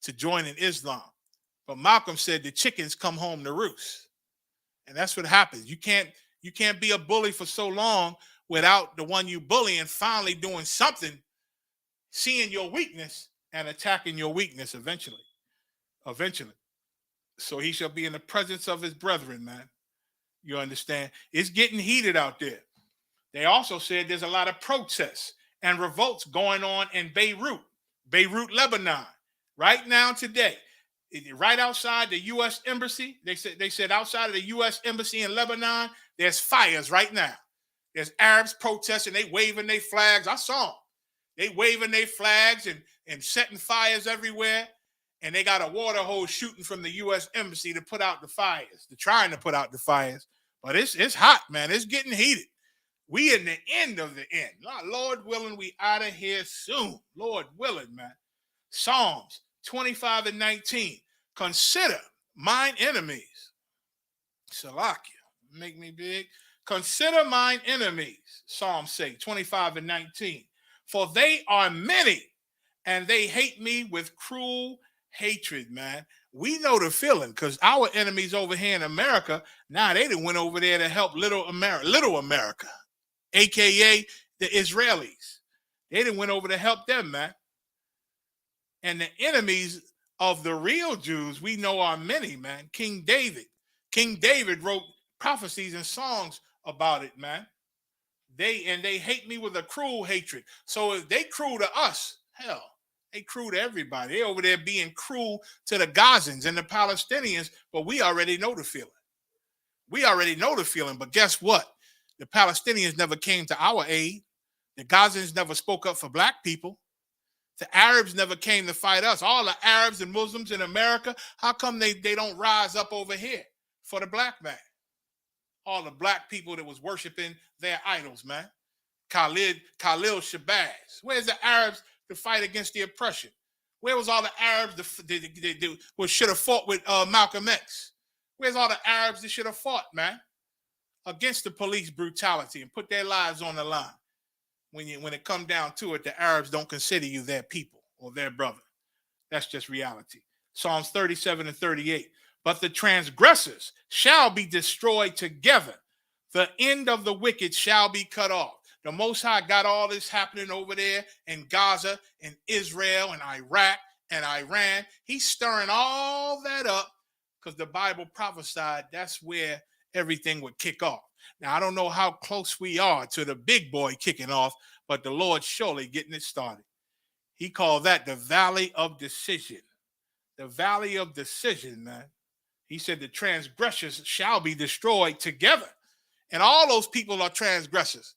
to join in Islam. But Malcolm said the chickens come home to roost. And that's what happens. You can't be a bully for so long without the one you bullying finally doing something, seeing your weakness and attacking your weakness eventually. So he shall be in the presence of his brethren, man. You understand? It's getting heated out there. They also said there's a lot of protests and revolts going on in Beirut, Lebanon, right now today, right outside the U.S. Embassy. They said outside of the U.S. Embassy in Lebanon, there's fires right now. There's Arabs protesting, they waving their flags. I saw them. They waving their flags and setting fires everywhere. And they got a water hose shooting from the U.S. Embassy to put out the fires. They're trying to put out the fires. But it's hot, man. It's getting heated. We in the end of the end. Lord willing, we out of here soon. Lord willing, man. Psalms 25:19. Consider mine enemies. Salakia. Make me big. Consider mine enemies. Psalms say 25:19. For they are many, and they hate me with cruel hatred, man. We know the feeling because our enemies over here in America, now they done went over there to help little America. AKA the Israelis. They didn't went over to help them, man. And the enemies of the real Jews we know are many, man. King David wrote prophecies and songs about it, man. They hate me with a cruel hatred. So if they cruel to us, hell, they cruel to everybody. They over there being cruel to the Gazans and the Palestinians, but we already know the feeling. But guess what? The Palestinians never came to our aid. The Gazans never spoke up for black people. The Arabs never came to fight us. All the Arabs and Muslims in America, how come they don't rise up over here for the black man? All the black people that was worshiping their idols, man. Khalil Shabazz. Where's the Arabs to fight against the oppression? Where was all the Arabs who should have fought with Malcolm X? Where's all the Arabs that should have fought, man, against the police brutality and put their lives on the line? When it comes down to it, the Arabs don't consider you their people or their brother. That's just reality. Psalms 37 and 38. But the transgressors shall be destroyed together. The end of the wicked shall be cut off. The Most High got all this happening over there in Gaza and Israel and Iraq and Iran. He's stirring all that up because the Bible prophesied that's where everything would kick off. Now, I don't know how close we are to the big boy kicking off, but the Lord's surely getting it started. He called that the valley of decision. The valley of decision, man. He said the transgressors shall be destroyed together. And all those people are transgressors.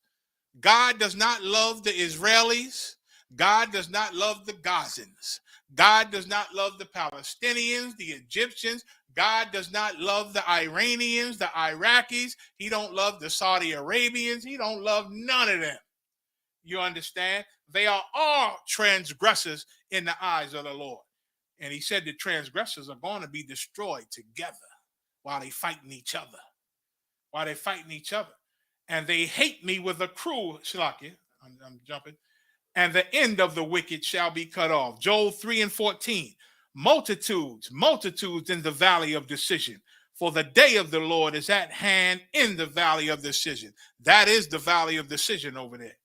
God does not love the Israelis. God does not love the Gazans. God does not love the Palestinians, the Egyptians. God does not love the Iranians, the Iraqis. He don't love the Saudi Arabians. He don't love none of them. You understand? They are all transgressors in the eyes of the Lord. And he said the transgressors are going to be destroyed together while they fighting each other. While they fighting each other. And they hate me with a cruel, Shalaki, I'm jumping, and the end of the wicked shall be cut off. Joel 3 and 14. Multitudes in the valley of decision. For the day of the Lord is at hand in the valley of decision. That is the valley of decision over there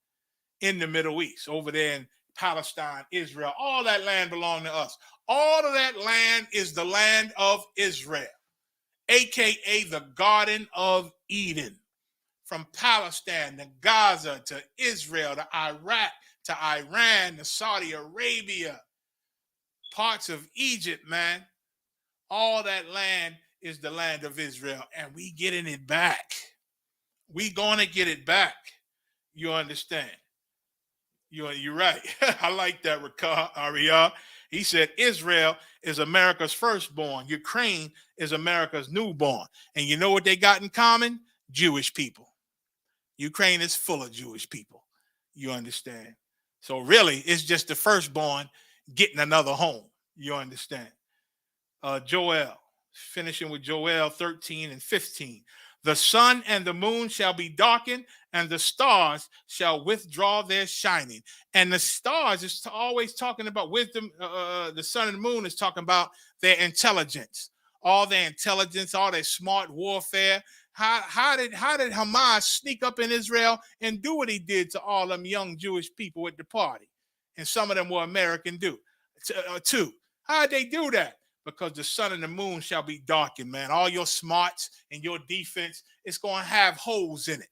in the Middle East, over there in Palestine, Israel. All that land belongs to us. All of that land is the land of Israel, aka the Garden of Eden. From Palestine to Gaza to Israel to Iraq to Iran to Saudi Arabia, parts of Egypt, man. All that land is the land of Israel, and we getting it back. We gonna get it back. You understand? You're right. I like that, Ariyah. He said Israel is America's firstborn. Ukraine is America's newborn. And you know what they got in common? Jewish people. Ukraine is full of Jewish people. You understand? So really, it's just the firstborn getting another home. You understand? Joel, finishing with Joel 13 and 15. The sun and the moon shall be darkened, and the stars shall withdraw their shining. And the stars is always talking about wisdom. The sun and the moon is talking about their intelligence. All their intelligence, all their smart warfare. How did Hamas sneak up in Israel and do what he did to all them young Jewish people at the party? And some of them were American too. How did they do that? Because the sun and the moon shall be darkened, man. All your smarts and your defense, it's going to have holes in it.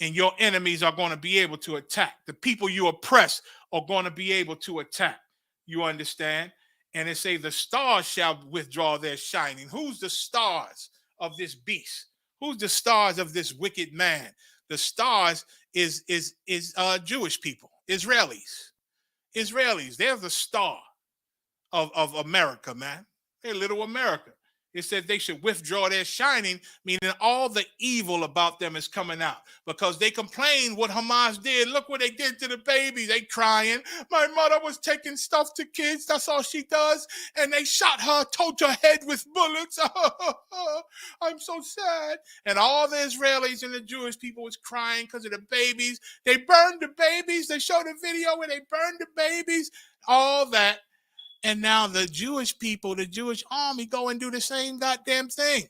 And your enemies are going to be able to attack. The people you oppress are going to be able to attack. You understand? And it say the stars shall withdraw their shining. Who's the stars of this beast? Who's the stars of this wicked man? The stars is Jewish people, Israelis. They're the star of America, man. They're little America. It said they should withdraw their shining, meaning all the evil about them is coming out because they complained what Hamas did. Look what they did to the babies. They crying. My mother was taking stuff to kids. That's all she does. And they shot her, told her head with bullets. I'm so sad. And all the Israelis and the Jewish people was crying because of the babies. They burned the babies. They showed a video where they burned the babies. All that. And now the Jewish people, the Jewish army go and do the same goddamn thing.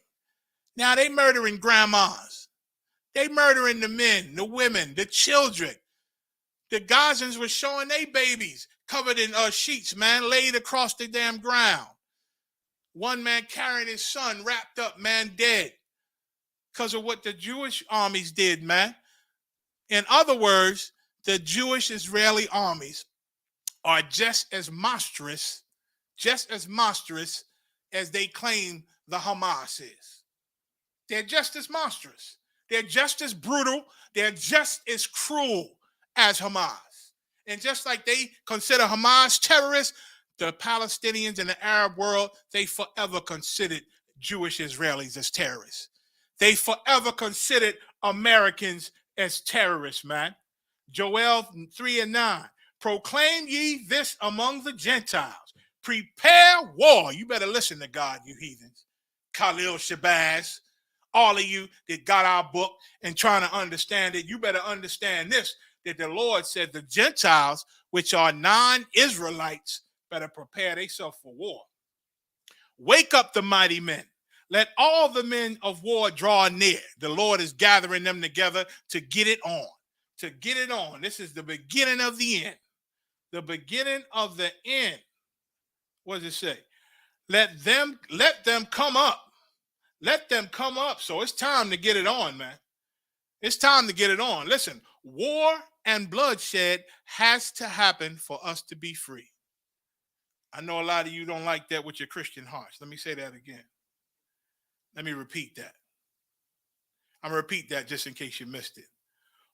Now they murdering grandmas. They murdering the men, the women, the children. The Gazans were showing their babies covered in sheets, man, laid across the damn ground. One man carrying his son wrapped up, man, dead. Because of what the Jewish armies did, man. In other words, the Jewish Israeli armies are just as monstrous as they claim the Hamas is. They're just as monstrous. They're just as brutal. They're just as cruel as Hamas. And just like they consider Hamas terrorists, the Palestinians and the Arab world, they forever considered Jewish Israelis as terrorists. They forever considered Americans as terrorists, man. Joel 3 and 9. Proclaim ye this among the Gentiles. prepare war. You better listen to God, you heathens. Khalil Shabazz, all of you that got our book and trying to understand it, you better understand this, that the Lord said the Gentiles, which are non-Israelites, better prepare themselves for war. Wake up the mighty men. Let all the men of war draw near. The Lord is gathering them together to get it on. To get it on. This is the beginning of the end. The beginning of the end. What does it say? Let them come up. Let them come up. So it's time to get it on, man. It's time to get it on. Listen, war and bloodshed has to happen for us to be free. I know a lot of you don't like that with your Christian hearts. Let me say that again. Let me repeat that. I'm going to repeat that just in case you missed it.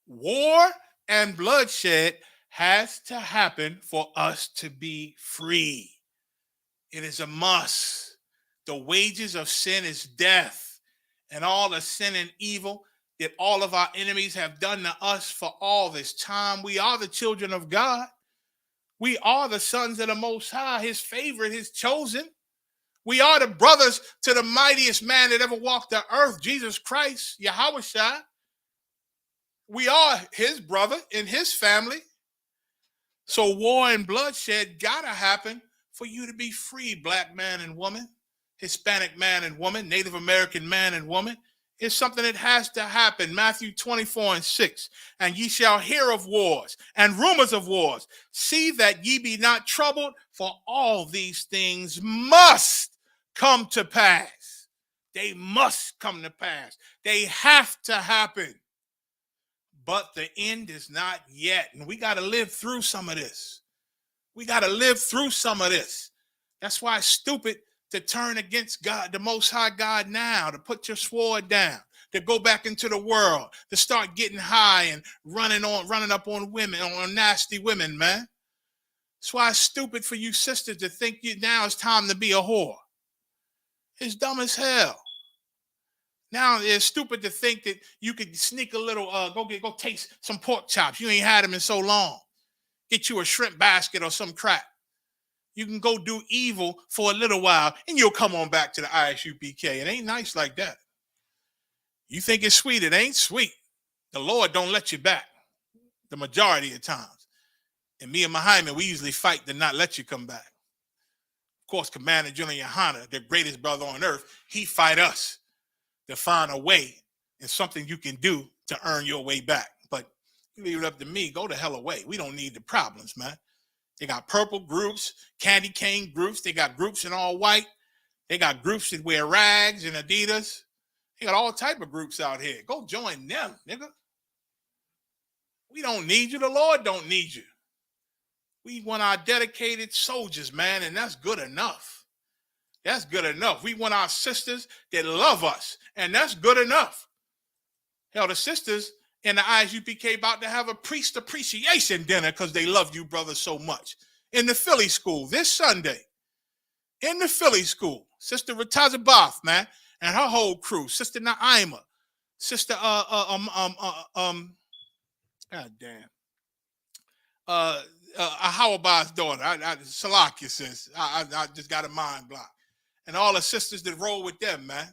War and bloodshed has to happen for us to be free. It is a must. The wages of sin is death, and all the sin and evil that all of our enemies have done to us for all this time. We are the children of God. We are the sons of the Most High, his favorite, his chosen. We are the brothers to the mightiest man that ever walked the earth, Jesus Christ, Yahushua. We are his brother in his family. So war and bloodshed gotta happen for you to be free, black man and woman, Hispanic man and woman, Native American man and woman. It's something that has to happen. Matthew 24:6. And ye shall hear of wars and rumors of wars. See that ye be not troubled, for all these things must come to pass. They must come to pass. They have to happen. But the end is not yet. And we got to live through some of this. We got to live through some of this. That's why it's stupid to turn against God, the Most High God now, to put your sword down, to go back into the world, to start getting high and running up on women, on nasty women, man. That's why it's stupid for you sisters to think now it's time to be a whore. It's dumb as hell. Now it's stupid to think that you could sneak a little, go taste some pork chops. You ain't had them in so long. Get you a shrimp basket or some crap. You can go do evil for a little while and you'll come on back to the ISUPK. It ain't nice like that. You think it's sweet. It ain't sweet. The Lord don't let you back the majority of times. And me and Muhammad, we usually fight to not let you come back. Of course, Commander General Yohana, the greatest brother on earth, he fight us to find a way and something you can do to earn your way back. But you leave it up to me, go the hell away. We don't need the problems, man. They got purple groups, candy cane groups. They got groups in all white. They got groups that wear rags and Adidas. They got all type of groups out here. Go join them, nigga. We don't need you. The Lord don't need you. We want our dedicated soldiers, man, and that's good enough. That's good enough. We want our sisters that love us, and that's good enough. Hell, the sisters in the ISUPK about to have a priest appreciation dinner because they love you brothers so much. In the Philly school this Sunday. In the Philly school. Sister Rataza Bath, man, and her whole crew. Sister Naima. Sister God damn. Ahawaba's daughter. Salakia says. I just got a mind block. And all the sisters that roll with them, man.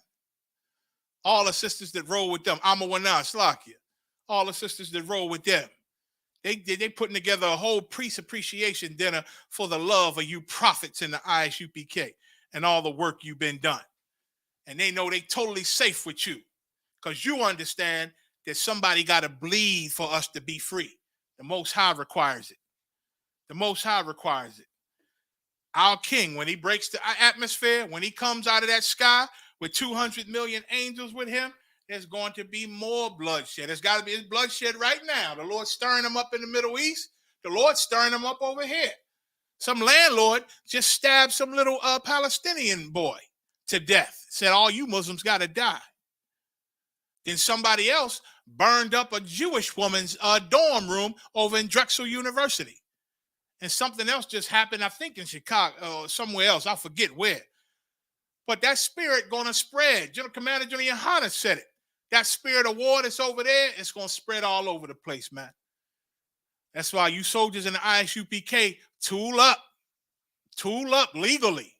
All the sisters that roll with them. Amawana, Salakia. All the sisters that roll with them. They putting together a whole priest appreciation dinner for the love of you prophets in the ISUPK and all the work you've been done. And they know they totally safe with you because you understand that somebody got to bleed for us to be free. The Most High requires it. The Most High requires it. Our King, when he breaks the atmosphere, when he comes out of that sky with 200 million angels with him, there's going to be more bloodshed. There's got to be bloodshed right now. The Lord's stirring them up in the Middle East. The Lord's stirring them up over here. Some landlord just stabbed some little Palestinian boy to death. Said, all you Muslims got to die. Then somebody else burned up a Jewish woman's dorm room over in Drexel University. And something else just happened, I think in Chicago or somewhere else. I forget where. But that spirit going to spread. General Commander General Yohana said it. That spirit of war that's over there, it's going to spread all over the place, man. That's why you soldiers in the ISUPK, tool up. Tool up legally.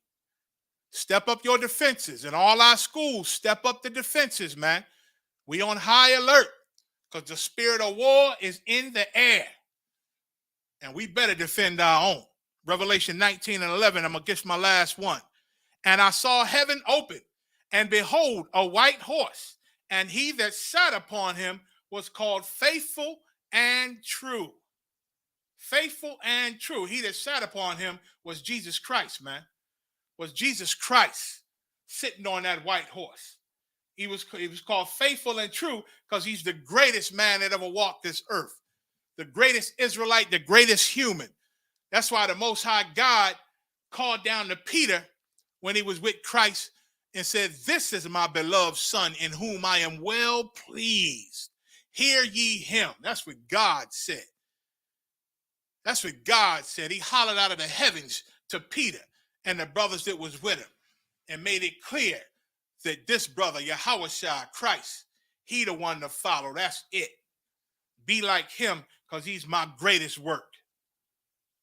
Step up your defenses. In all our schools, step up the defenses, man. We on high alert because the spirit of war is in the air. And we better defend our own. Revelation 19:11, I'm going to get my last one. And I saw heaven open, and behold, a white horse, and he that sat upon him was called Faithful and True. Faithful and true. He that sat upon him was Jesus Christ, man. Was Jesus Christ sitting on that white horse. He was called Faithful and True because he's the greatest man that ever walked this earth. The greatest Israelite, the greatest human. That's why the Most High God called down to Peter when he was with Christ and said, "This is my beloved son in whom I am well pleased. Hear ye him." That's what God said. That's what God said. He hollered out of the heavens to Peter and the brothers that was with him and made it clear that this brother, Yahushua Christ, he the one to follow. That's it. Be like him because he's my greatest work.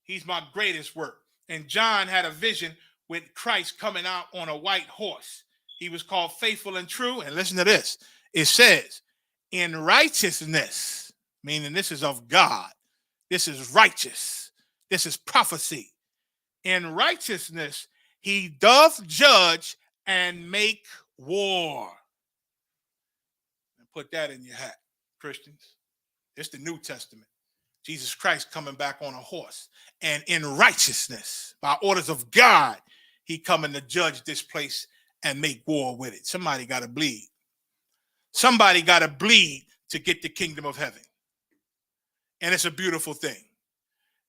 He's my greatest work. And John had a vision with Christ coming out on a white horse. He was called Faithful and True. And listen to this. It says, in righteousness, meaning this is of God. This is righteous. This is prophecy. In righteousness, he doth judge and make war. And put that in your hat, Christians. It's the New Testament. Jesus Christ coming back on a horse. And in righteousness, by orders of God, he coming to judge this place and make war with it. Somebody got to bleed. Somebody got to bleed to get the kingdom of heaven. And it's a beautiful thing.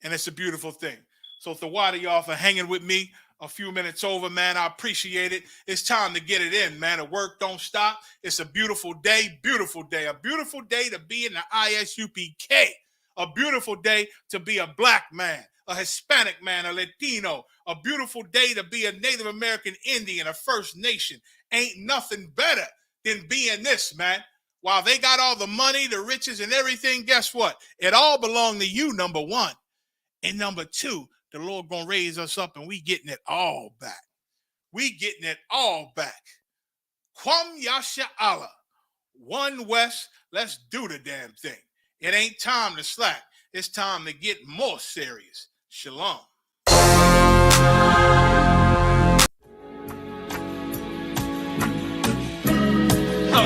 And it's a beautiful thing. So the water y'all for hanging with me a few minutes over, man. I appreciate it. It's time to get it in, man. The work don't stop. It's a beautiful day, beautiful day. A beautiful day to be in the ISUPK. A beautiful day to be a black man, a Hispanic man, a Latino. A beautiful day to be a Native American Indian, a First Nation. Ain't nothing better than being this, man. While they got all the money, the riches, and everything, guess what? It all belonged to you, number one. And number two, the Lord gonna raise us up and we getting it all back. We getting it all back. Kwam Yasha Allah. One West, let's do the damn thing. It ain't time to slack. It's time to get more serious. Shalom.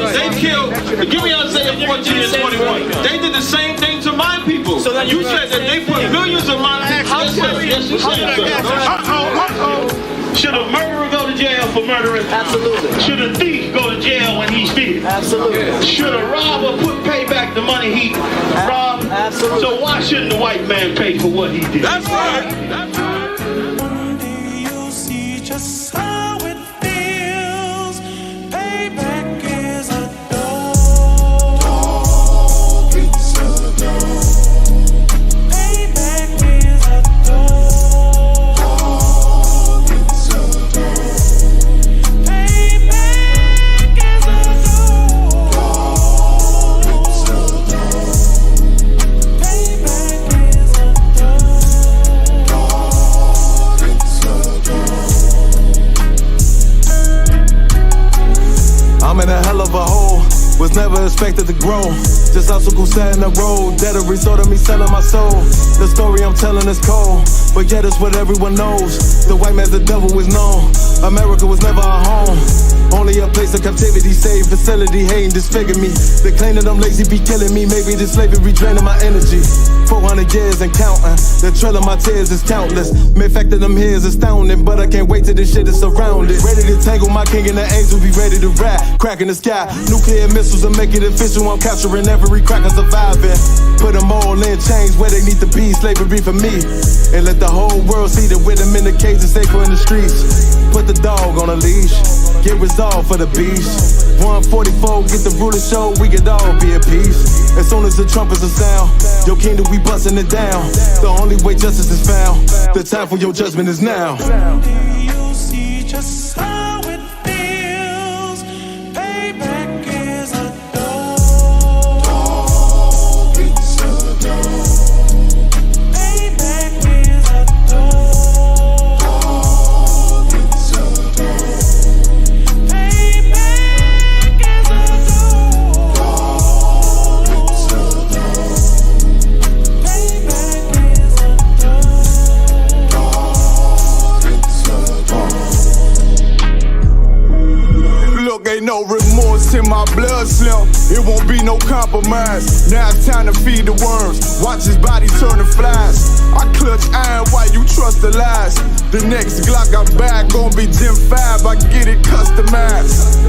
They killed, give me Isaiah 14 and 21. They did the same thing to my people. So you said that they put millions of my taxes. Should a murderer go to jail for murdering? Absolutely. Should a thief go to jail when he steals? Absolutely. Should a robber pay back the money he robbed? Absolutely. So why shouldn't the white man pay for what he did? That's right. That's right. One day you'll see just how it feels. Payback is a was never expected to grow. Just obstacles set in the road. That a result of me selling my soul. The story I'm telling is cold, but yet it's what everyone knows. The white man's the devil is known. America was never our home. Only a place of captivity, saved facility, hating, disfigure me. They claim that I'm lazy, be killing me. Maybe this slavery draining my energy. 400 years and counting. The trail of my tears is countless. Main fact that I'm here is astounding, but I can't wait till this shit is surrounded. Ready to tangle my king and the angels, be ready to rap. Cracking the sky, nuclear missiles and make it official. I'm capturing every cracker surviving. Put them all in chains where they need to be. Slavery for me. And let the whole world see that with them in the cage and safer in the streets. Put the dog on a leash. Get resolved for the beast. 144, get the ruler show, we could all be at peace. As soon as the trumpets are sound, your kingdom we busting it down. The only way justice is found, the time for your judgment is now. You'll see just how it feels. Payback is a dog. It's a dog. Payback is a dog. blood slim, it won't be no compromise. Now it's time to feed the worms, watch his body turn to flies. I clutch iron while you trust the lies. The next Glock I buy gon' be Gen 5, I get it customized.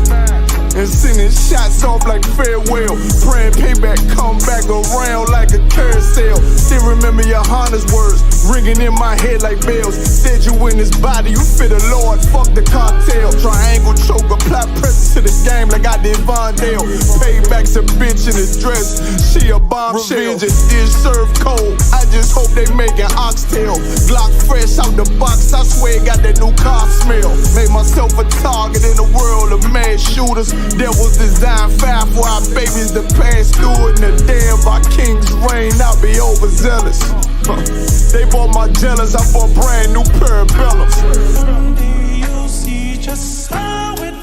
And sending shots off like farewell. Praying payback come back around like a carousel. Still remember your Honda's words ringing in my head like bells. Said you in this body, you fit a Lord, fuck the cartel. Triangle choke, apply pressure to the game like I did Von Dale. Payback's a bitch in his dress, she a bombshell. Revenge is served cold, I just hope they make an oxtail. Glock fresh out the box, I swear it got that new car smell. Made myself a target in a world of mad shooters. Devils design fire for our babies to pass through. In the day of our king's reign, I'll be overzealous. They bought my jealous, I bought brand new pair of bellows. You'll see just how it